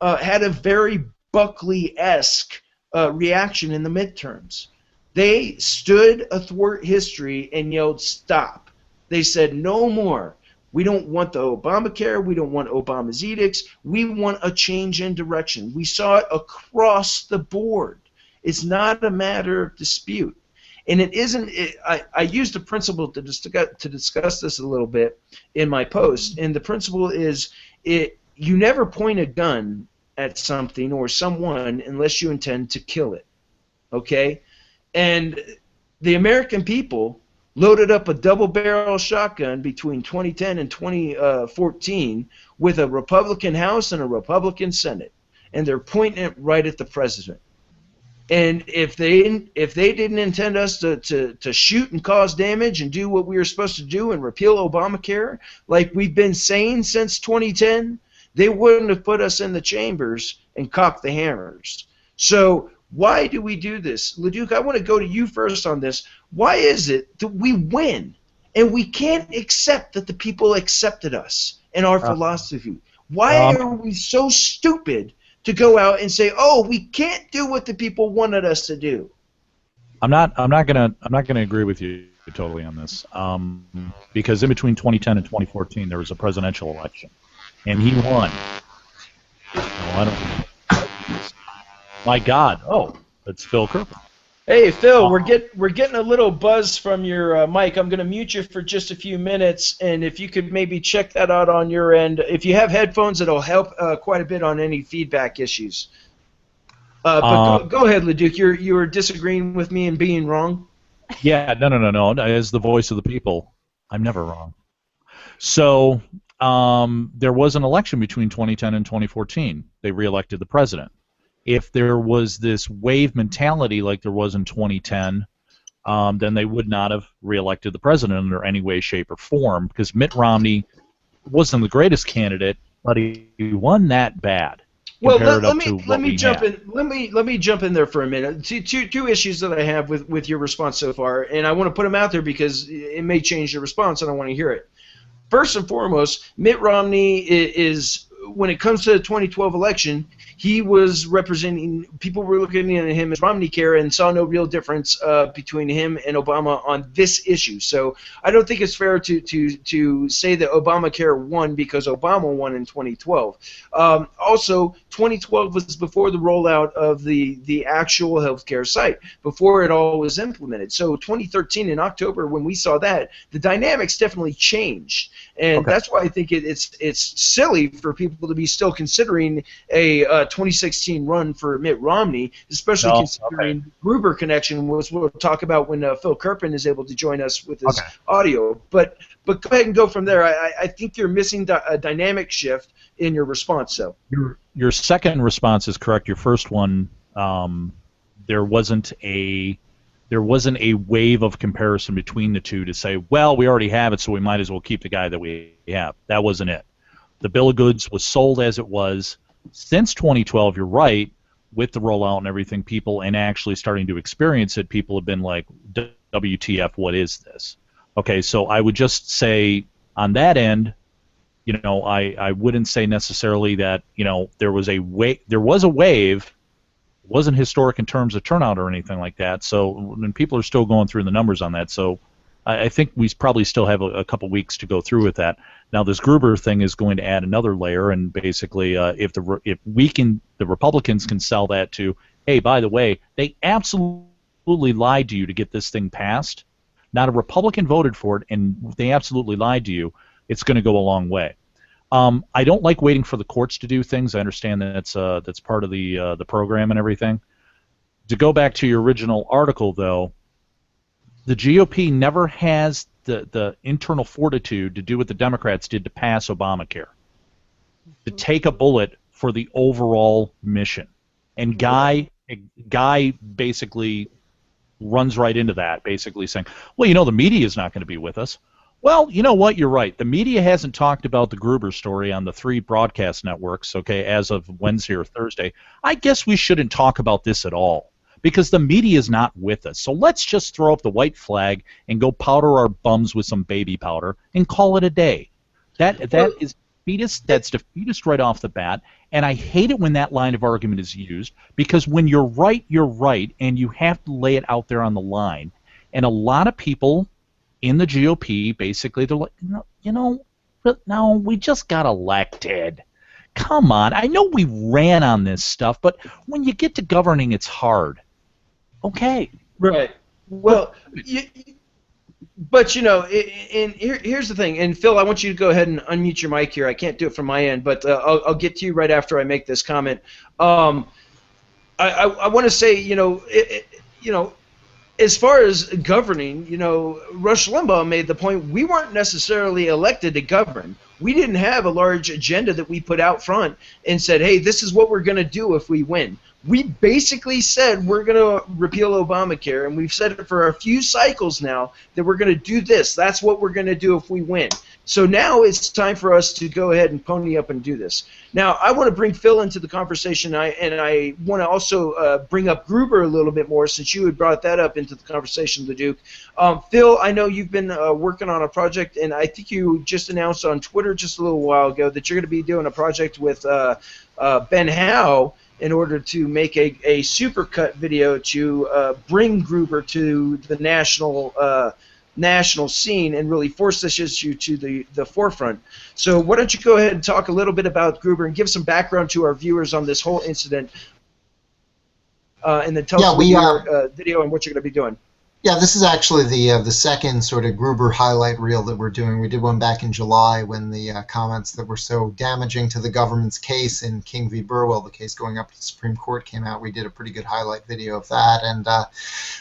had a very Buckley-esque reaction in the midterms. They stood athwart history and yelled, "Stop." They said, "No more. We don't want the Obamacare. We don't want Obama's edicts. We want a change in direction." We saw it across the board. It's not a matter of dispute. And it isn't. I used a principle to discuss this a little bit in my post, and the principle is you never point a gun at something or someone unless you intend to kill it. Okay? And the American people loaded up a double-barrel shotgun between 2010 and 2014 with a Republican House and a Republican Senate, and they're pointing it right at the president. And if they didn't intend us to shoot and cause damage and do what we were supposed to do and repeal Obamacare, like we've been saying since 2010, they wouldn't have put us in the chambers and cocked the hammers. So why do we do this? LaDuke, I want to go to you first on this. Why is it that we win and we can't accept that the people accepted us and our philosophy? Why are we so stupid to go out and say, "Oh, we can't do what the people wanted us to do"? I'm not gonna agree with you totally on this, because in between 2010 and 2014 there was a presidential election, and he won. No, I don't. My God! Oh, it's Phil Kerpen. Hey, Phil, we're getting a little buzz from your mic. I'm going to mute you for just a few minutes, and if you could maybe check that out on your end. If you have headphones, it'll help quite a bit on any feedback issues. But go ahead, LaDuke. You were disagreeing with me and being wrong? Yeah, no. As the voice of the people, I'm never wrong. So there was an election between 2010 and 2014. They reelected the president. If there was this wave mentality like there was in 2010, then they would not have reelected the president under any way, shape, or form, because Mitt Romney wasn't the greatest candidate, but he won that bad. Well, let me jump in there for a minute. Two issues that I have with your response so far, and I want to put them out there because it may change your response, and I want to hear it. First and foremost, Mitt Romney is, when it comes to the 2012 election, he was representing, people were looking at him as Romneycare and saw no real difference between him and Obama on this issue. So I don't think it's fair to say that Obamacare won because Obama won in 2012. Also, 2012 was before the rollout of the actual healthcare site, before it all was implemented. So 2013 in October, when we saw that, the dynamics definitely changed. And that's why I think it's silly for people to be still considering a 2016 run for Mitt Romney, especially considering the Gruber connection, which we'll talk about when Phil Kerpen is able to join us with his audio. But go ahead and go from there. I think you're missing a dynamic shift in your response. So your second response is correct. Your first one, there wasn't a there wasn't a wave of comparison between the two to say, well, we already have it, so we might as well keep the guy that we have. That wasn't it. The bill of goods was sold as it was. Since 2012, you're right, with the rollout and everything, people, and actually starting to experience it, people have been like, WTF, what is this? Okay, so I would just say on that end, you know, I wouldn't say necessarily that, you know, there was a wave. It wasn't historic in terms of turnout or anything like that. So, and people are still going through the numbers on that. So, I think we probably still have a couple weeks to go through with that. Now, this Gruber thing is going to add another layer, and basically, if the Republicans can sell that to, hey, by the way, they absolutely lied to you to get this thing passed. Not a Republican voted for it, and they absolutely lied to you. It's going to go a long way. I don't like waiting for the courts to do things. I understand that that's part of the program and everything. To go back to your original article, though, the GOP never has the internal fortitude to do what the Democrats did to pass Obamacare, to take a bullet for the overall mission. And Guy basically runs right into that, basically saying, well, you know, the media is not going to be with us. Well, you know what? You're right. The media hasn't talked about the Gruber story on the 3 broadcast networks, okay, as of Wednesday or Thursday. I guess we shouldn't talk about this at all because the media is not with us. So let's just throw up the white flag and go powder our bums with some baby powder and call it a day. That is defeatist. That's defeatist right off the bat, and I hate it when that line of argument is used because when you're right, and you have to lay it out there on the line. And a lot of people in the GOP, basically, they're like, no, we just got elected. Come on. I know we ran on this stuff, but when you get to governing, it's hard. Okay. Right. Well, but, you know, here's the thing. And, Phil, I want you to go ahead and unmute your mic here. I can't do it from my end, but I'll get to you right after I make this comment. I want to say, you know, as far as governing, you know, Rush Limbaugh made the point we weren't necessarily elected to govern. We didn't have a large agenda that we put out front and said, hey, this is what we're going to do if we win. We basically said we're going to repeal Obamacare, and we've said it for a few cycles now that we're going to do this. That's what we're going to do if we win. So now it's time for us to go ahead and pony up and do this. Now, I want to bring Phil into the conversation, and I want to also bring up Gruber a little bit more since you had brought that up into the conversation, LaDuke. Phil, I know you've been working on a project, and I think you just announced on Twitter just a little while ago that you're going to be doing a project with Ben Howe in order to make a supercut video to bring Gruber to the national scene and really force this issue to the forefront. So why don't you go ahead and talk a little bit about Gruber and give some background to our viewers on this whole incident, and then tell us your video and what you're going to be doing. Yeah, this is actually the second sort of Gruber highlight reel that we're doing. We did one back in July when the comments that were so damaging to the government's case in King v. Burwell, the case going up to the Supreme Court, came out. We did a pretty good highlight video of that, and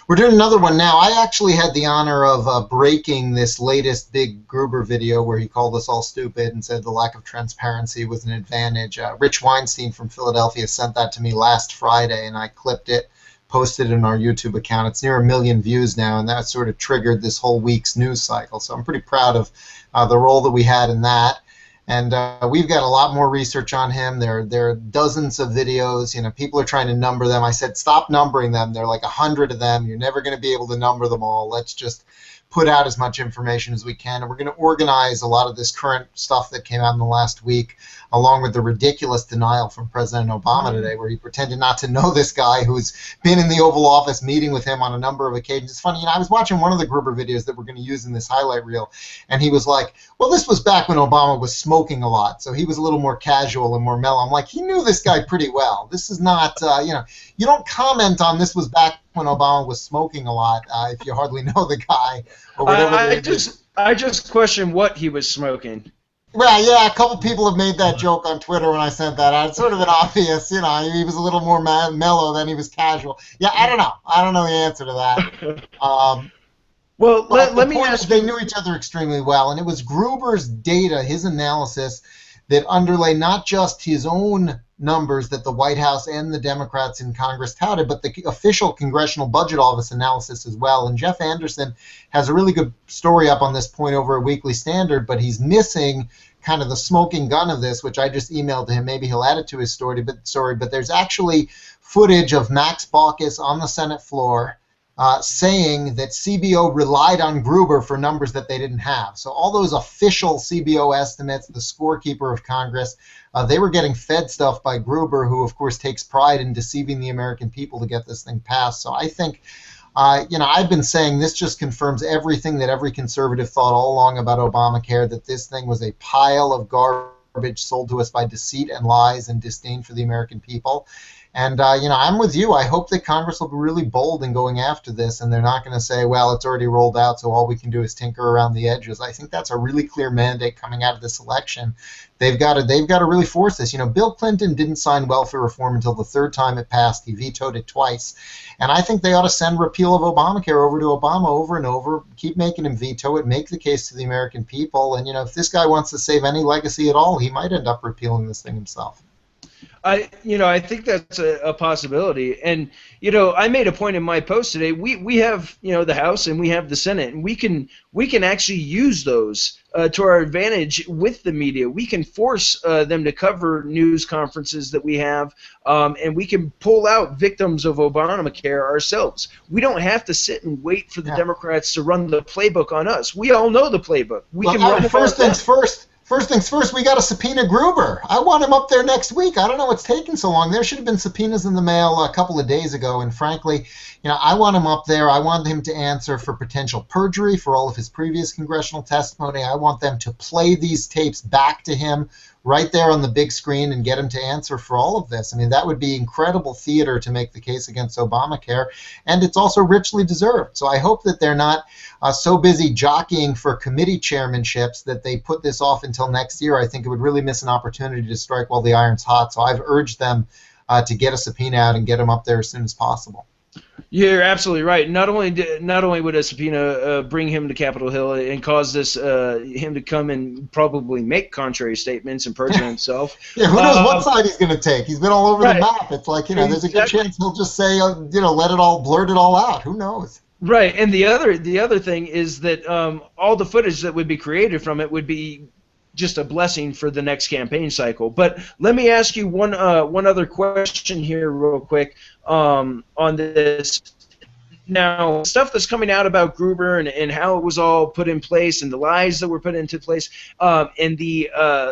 we're doing another one now. I actually had the honor of breaking this latest big Gruber video where he called us all stupid and said the lack of transparency was an advantage. Rich Weinstein from Philadelphia sent that to me last Friday, and I clipped it, posted it on our YouTube account. It's near 1 million views now, and that sort of triggered this whole week's news cycle. So I'm pretty proud of the role that we had in that. And we've got a lot more research on him. There are dozens of videos. You know, people are trying to number them. I said, stop numbering them. There are like 100 of them. You're never going to be able to number them all. Let's just put out as much information as we can. And we're going to organize a lot of this current stuff that came out in the last week, along with the ridiculous denial from President Obama today, where he pretended not to know this guy who's been in the Oval Office meeting with him on a number of occasions. It's funny, you know, I was watching one of the Gruber videos that we're going to use in this highlight reel, and he was like, well, this was back when Obama was smoking a lot, so he was a little more casual and more mellow. I'm like, he knew this guy pretty well. This is not, you know, you don't comment on this was back when Obama was smoking a lot if you hardly know the guy or whatever. I just question what he was smoking. Well, yeah, a couple people have made that joke on Twitter when I sent that out. It's sort of an obvious, you know, he was a little more mellow than he was casual. Yeah, I don't know. I don't know the answer to that. Well, let me ask you. They knew each other extremely well, and it was Gruber's data, his analysis, that underlay not just his own numbers that the White House and the Democrats in Congress touted, but the official Congressional Budget Office analysis as well. And Jeff Anderson has a really good story up on this point over at Weekly Standard, but he's missing kind of the smoking gun of this, which I just emailed to him. Maybe he'll add it to his story, but there's actually footage of Max Baucus on the Senate floor saying that CBO relied on Gruber for numbers that they didn't have. So all those official CBO estimates, the scorekeeper of Congress, they were getting fed stuff by Gruber, who of course takes pride in deceiving the American people to get this thing passed. So I think, I've been saying this just confirms everything that every conservative thought all along about Obamacare, that this thing was a pile of garbage sold to us by deceit and lies and disdain for the American people. And, I'm with you. I hope that Congress will be really bold in going after this, and they're not going to say, well, it's already rolled out, so all we can do is tinker around the edges. I think that's a really clear mandate coming out of this election. They've got to really force this. Bill Clinton didn't sign welfare reform until the third time it passed. He vetoed it twice. And I think they ought to send repeal of Obamacare over to Obama over and over, keep making him veto it, make the case to the American people. And, if this guy wants to save any legacy at all, he might end up repealing this thing himself. I think that's a possibility. And, I made a point in my post today. We have, the House and we have the Senate, and we can actually use those to our advantage with the media. We can force them to cover news conferences that we have, and we can pull out victims of Obamacare ourselves. We don't have to sit and wait for the Democrats to run the playbook on us. We all know the playbook. We can run first things first. First things first, we got to subpoena Gruber. I want him up there next week. I don't know what's taking so long. There should have been subpoenas in the mail a couple of days ago, and frankly, I want him up there. I want him to answer for potential perjury for all of his previous congressional testimony. I want them to play these tapes back to him right there on the big screen and get him to answer for all of this. I mean, that would be incredible theater to make the case against Obamacare, and it's also richly deserved. So I hope that they're not so busy jockeying for committee chairmanships that they put this off until next year. I think it would really miss an opportunity to strike while the iron's hot. So I've urged them to get a subpoena out and get him up there as soon as possible. You're absolutely right. Not only would a subpoena bring him to Capitol Hill and cause him to come and probably make contrary statements and perjure himself. Yeah, who knows what side he's going to take? He's been all over the map. It's like, there's a good chance he'll just say, blurt it all out. Who knows? Right, and the other thing is that all the footage that would be created from it would be just a blessing for the next campaign cycle. But let me ask you one other question here real quick on this. Now, stuff that's coming out about Gruber and how it was all put in place and the lies that were put into place and the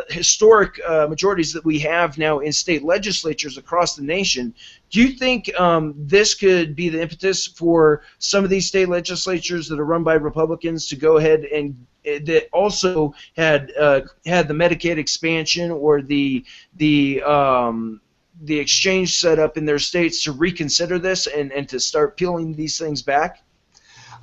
historic majorities that we have now in state legislatures across the nation, do you think this could be the impetus for some of these state legislatures that are run by Republicans to go ahead and that also had the Medicaid expansion or the exchange set up in their states to reconsider this and to start peeling these things back?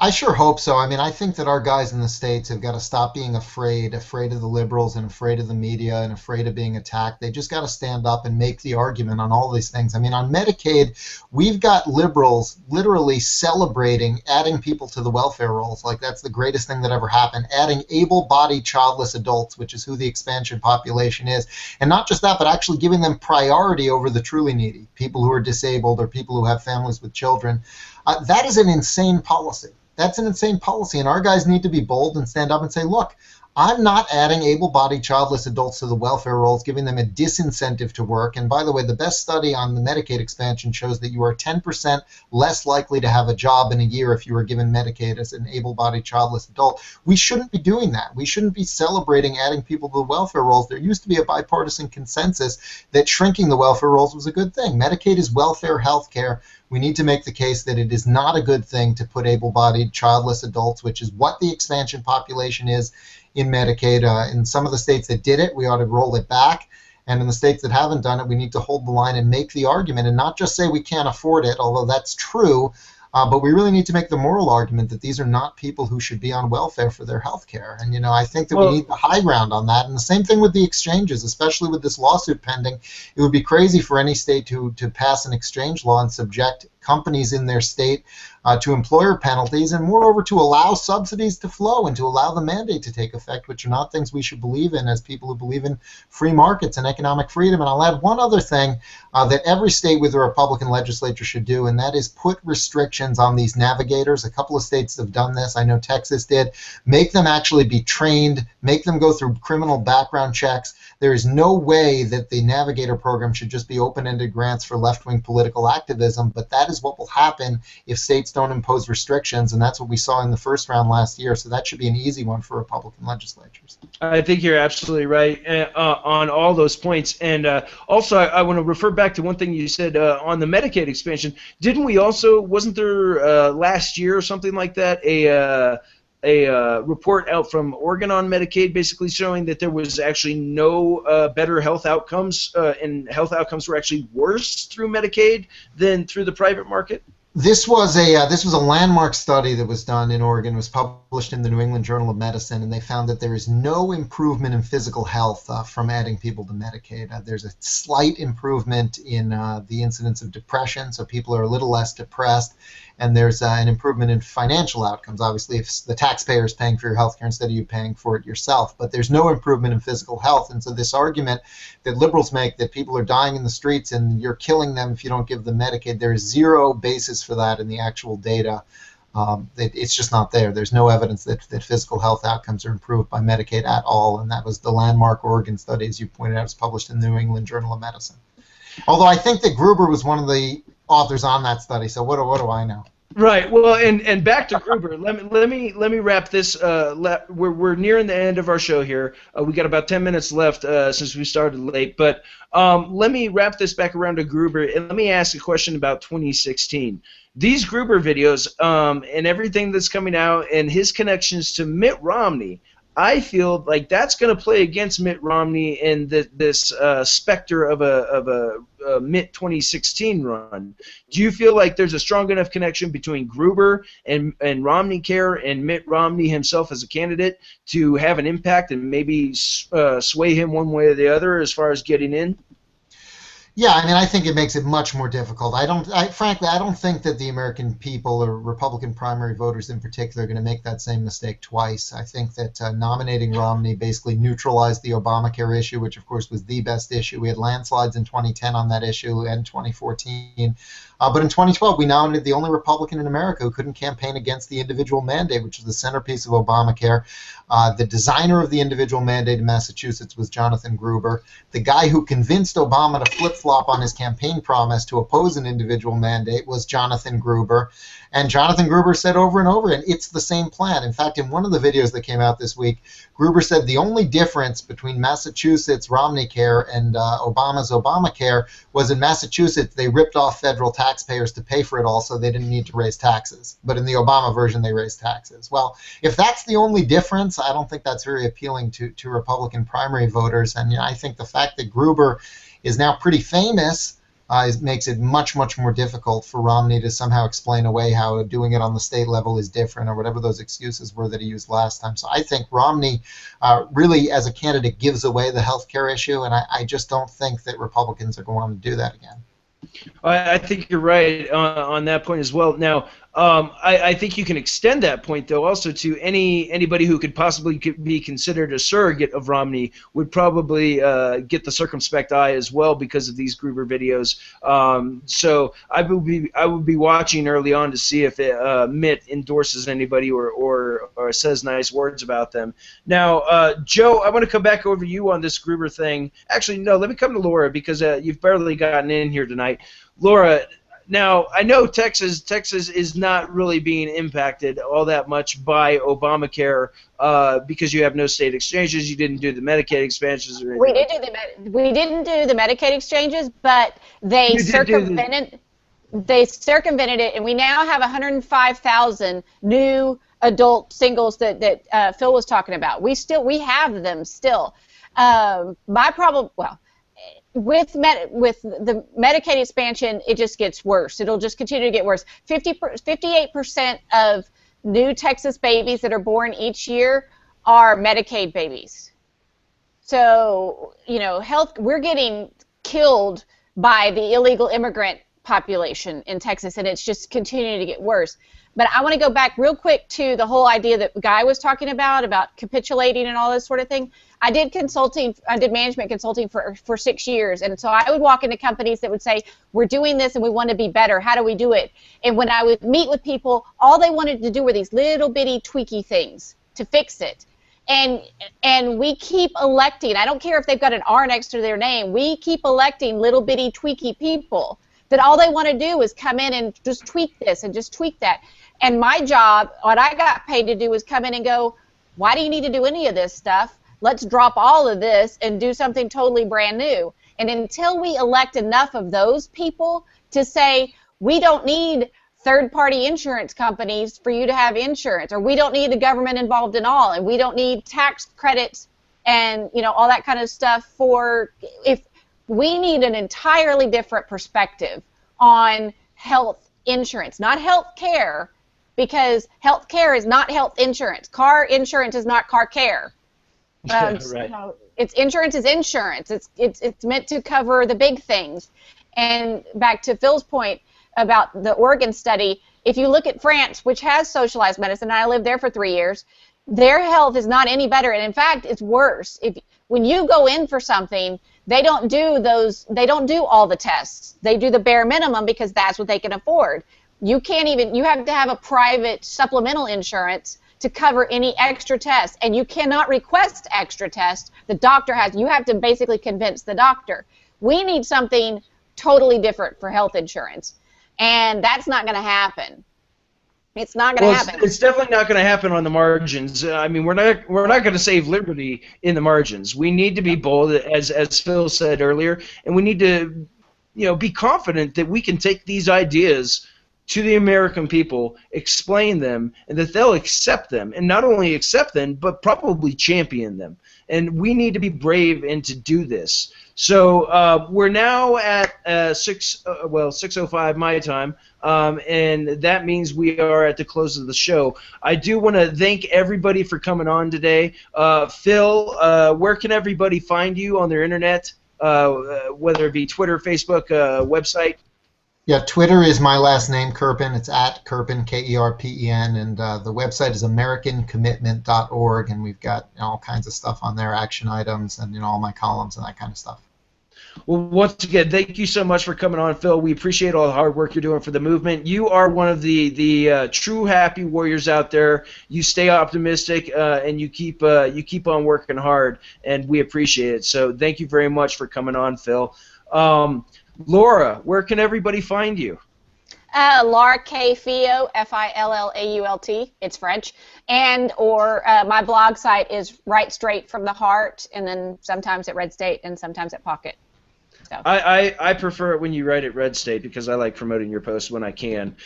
I sure hope so. I mean, I think that our guys in the States have got to stop being afraid of the liberals and afraid of the media and afraid of being attacked. They just got to stand up and make the argument on all these things. I mean, on Medicaid, we've got liberals literally celebrating adding people to the welfare rolls. Like, that's the greatest thing that ever happened. Adding able-bodied childless adults, which is who the expansion population is. And not just that, but actually giving them priority over the truly needy, people who are disabled or people who have families with children. That is an insane policy. That's an insane policy, and our guys need to be bold and stand up and say, look, I'm not adding able-bodied childless adults to the welfare rolls, giving them a disincentive to work. And by the way, the best study on the Medicaid expansion shows that you are 10% less likely to have a job in a year if you were given Medicaid as an able-bodied childless adult. We shouldn't be doing that. We shouldn't be celebrating adding people to the welfare rolls. There used to be a bipartisan consensus that shrinking the welfare rolls was a good thing. Medicaid is welfare health care. We need to make the case that it is not a good thing to put able-bodied childless adults, which is what the expansion population is, in Medicaid. In some of the states that did it, we ought to roll it back. And in the states that haven't done it, we need to hold the line and make the argument and not just say we can't afford it, although that's true. But we really need to make the moral argument that these are not people who should be on welfare for their health care. And, I think that we need the high ground on that. And the same thing with the exchanges, especially with this lawsuit pending. It would be crazy for any state to pass an exchange law and subject companies in their state to employer penalties, and moreover to allow subsidies to flow and to allow the mandate to take effect, which are not things we should believe in as people who believe in free markets and economic freedom. And I'll add one other thing that every state with a Republican legislature should do, and that is put restrictions on these navigators. A couple of states have done this. I know Texas did. Make them actually be trained, make them go through criminal background checks. There is no way that the Navigator program should just be open-ended grants for left-wing political activism, but that is what will happen if states don't impose restrictions, and that's what we saw in the first round last year, so that should be an easy one for Republican legislatures. I think you're absolutely right on all those points, and also I want to refer back to one thing you said on the Medicaid expansion. Didn't we also, wasn't there last year or something like that, a report out from Oregon on Medicaid basically showing that there was actually no better health outcomes, and health outcomes were actually worse through Medicaid than through the private market? This was a landmark study that was done in Oregon. It was published in the New England Journal of Medicine, and they found that there is no improvement in physical health from adding people to Medicaid. There's a slight improvement in the incidence of depression, so people are a little less depressed, and there's an improvement in financial outcomes. Obviously, if the taxpayer is paying for your health care instead of you paying for it yourself, but there's no improvement in physical health. And so this argument that liberals make that people are dying in the streets and you're killing them if you don't give them Medicaid, there is zero basis for that in the actual data. It's just not there. There's no evidence that physical health outcomes are improved by Medicaid at all, and that was the landmark Oregon study, as you pointed out, was published in the New England Journal of Medicine. Although I think that Gruber was one of the authors on that study, so what do I know? Right. Well, and back to Gruber. Let me wrap this. We're nearing the end of our show here. We got about 10 minutes left since we started late. But let me wrap this back around to Gruber, and let me ask a question about 2016. These Gruber videos and everything that's coming out and his connections to Mitt Romney, I feel like that's going to play against Mitt Romney in this specter of a Mitt 2016 run. Do you feel like there's a strong enough connection between Gruber and Romneycare and Mitt Romney himself as a candidate to have an impact and maybe sway him one way or the other as far as getting in? Yeah, I mean, I think it makes it much more difficult. Frankly, I don't think that the American people or Republican primary voters in particular are going to make that same mistake twice. I think that nominating Romney basically neutralized the Obamacare issue, which of course was the best issue. We had landslides in 2010 on that issue and 2014. But in 2012, we nominated the only Republican in America who couldn't campaign against the individual mandate, which was the centerpiece of Obamacare. The designer of the individual mandate in Massachusetts was Jonathan Gruber. The guy who convinced Obama to flip-flop on his campaign promise to oppose an individual mandate was Jonathan Gruber. And Jonathan Gruber said over and over, and it's the same plan. In fact, in one of the videos that came out this week, Gruber said the only difference between Massachusetts Romneycare and Obama's Obamacare was in Massachusetts they ripped off federal taxpayers to pay for it all, so they didn't need to raise taxes. But in the Obama version, they raised taxes. Well, if that's the only difference, I don't think that's very appealing to Republican primary voters. And I think the fact that Gruber is now pretty famous makes it much, much more difficult for Romney to somehow explain away how doing it on the state level is different or whatever those excuses were that he used last time. So I think Romney really, as a candidate, gives away the health care issue, and I just don't think that Republicans are going to want to do that again. I think you're right on that point as well. Now, I think you can extend that point, though, also to anybody who could possibly be considered a surrogate of Romney would probably get the circumspect eye as well because of these Gruber videos. So I would be watching early on to see if Mitt endorses anybody or says nice words about them. Now, Joe, I want to come back over to you on this Gruber thing. Actually, no, let me come to Laura because you've barely gotten in here tonight. Laura, now I know Texas is not really being impacted all that much by Obamacare because you have no state exchanges. You didn't do the Medicaid expansions or anything. We didn't do the Medicaid exchanges, but they circumvented it, and we now have 105,000 new adult singles that Phil was talking about. We have them still. My problem, with the Medicaid expansion, it just gets worse. It'll just continue to get worse. 58% of new Texas babies that are born each year are Medicaid babies. So, we're getting killed by the illegal immigrant population in Texas, and it's just continuing to get worse. But I want to go back real quick to the whole idea that Guy was talking about capitulating and all this sort of thing. I did management consulting for 6 years, and so I would walk into companies that would say, we're doing this and we want to be better. How do we do it? And when I would meet with people, all they wanted to do were these little bitty tweaky things to fix it. And we keep electing, I don't care if they've got an R next to their name, we keep electing little bitty tweaky people that all they want to do is come in and just tweak this and just tweak that. And my job, what I got paid to do, was come in and go, why do you need to do any of this stuff? Let's drop all of this and do something totally brand new. And until we elect enough of those people to say, we don't need third-party insurance companies for you to have insurance, or we don't need the government involved in all, and we don't need tax credits and, you know, all that kind of stuff for, if we need an entirely different perspective on health insurance, not health care, because health care is not health insurance. Car insurance is not car care. Right. So it's insurance is insurance. It's meant to cover the big things. And back to Phil's point about the Oregon study, if you look at France, which has socialized medicine, and I lived there for 3 years, their health is not any better, and in fact, it's worse. When you go in for something, they don't do all the tests. They do the bare minimum because that's what they can afford. You have to have a private supplemental insurance to cover any extra tests, and you cannot request extra tests. The doctor has, you have to basically convince the doctor. We need something totally different for health insurance, and that's not going to happen. It's not going to happen. It's definitely not going to happen on the margins. I mean, we're not going to save liberty in the margins. We need to be bold, as Phil said earlier, and we need to, be confident that we can take these ideas to the American people, explain them, and that they'll accept them, and not only accept them, but probably champion them. And we need to be brave and to do this. So we're now at 6:05 my time, and that means we are at the close of the show. I do want to thank everybody for coming on today. Phil, where can everybody find you on their internet, whether it be Twitter, Facebook, website? Yeah, Twitter is my last name, Kerpen. It's at Kerpen, Kerpen, and the website is AmericanCommitment.org, and we've got all kinds of stuff on there, action items, and all my columns and that kind of stuff. Well, once again, thank you so much for coming on, Phil. We appreciate all the hard work you're doing for the movement. You are one of the true happy warriors out there. You stay optimistic, and you keep on working hard, and we appreciate it. So thank you very much for coming on, Phil. Laura, where can everybody find you? Laura K. Fillault, Fillault. It's French. Or my blog site is Right Straight from the Heart, and then sometimes at RedState and sometimes at Pocket. So. I prefer it when you write at RedState because I like promoting your posts when I can.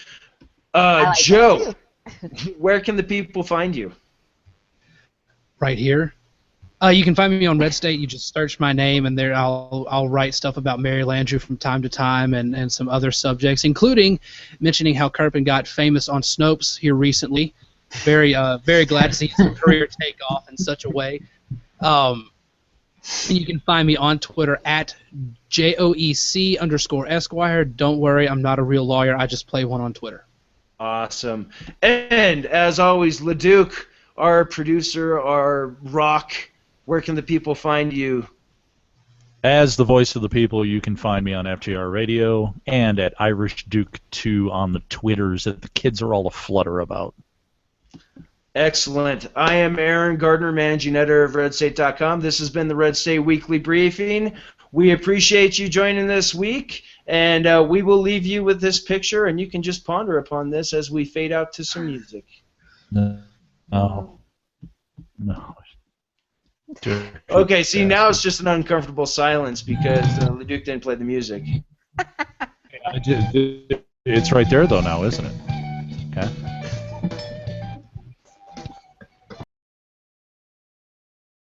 Like Joe, where can the people find you? Right here. You can find me on RedState. You just search my name, and there I'll write stuff about Mary Landrieu from time to time, and some other subjects, including mentioning how Kerpen got famous on Snopes here recently. Very glad to see his career take off in such a way. And you can find me on Twitter at JOEC_Esquire. Don't worry, I'm not a real lawyer. I just play one on Twitter. Awesome. And as always, LaDuke, our producer, our rock. Where can the people find you? As the voice of the people, you can find me on FTR Radio and at Irish Duke 2 on the Twitters that the kids are all aflutter about. Excellent. I am Aaron Gardner, managing editor of RedState.com. This has been the Red State Weekly Briefing. We appreciate you joining this week, and we will leave you with this picture, and you can just ponder upon this as we fade out to some music. No. Okay, see, now it's just an uncomfortable silence because LaDuke didn't play the music. It's right there, though, now, isn't it?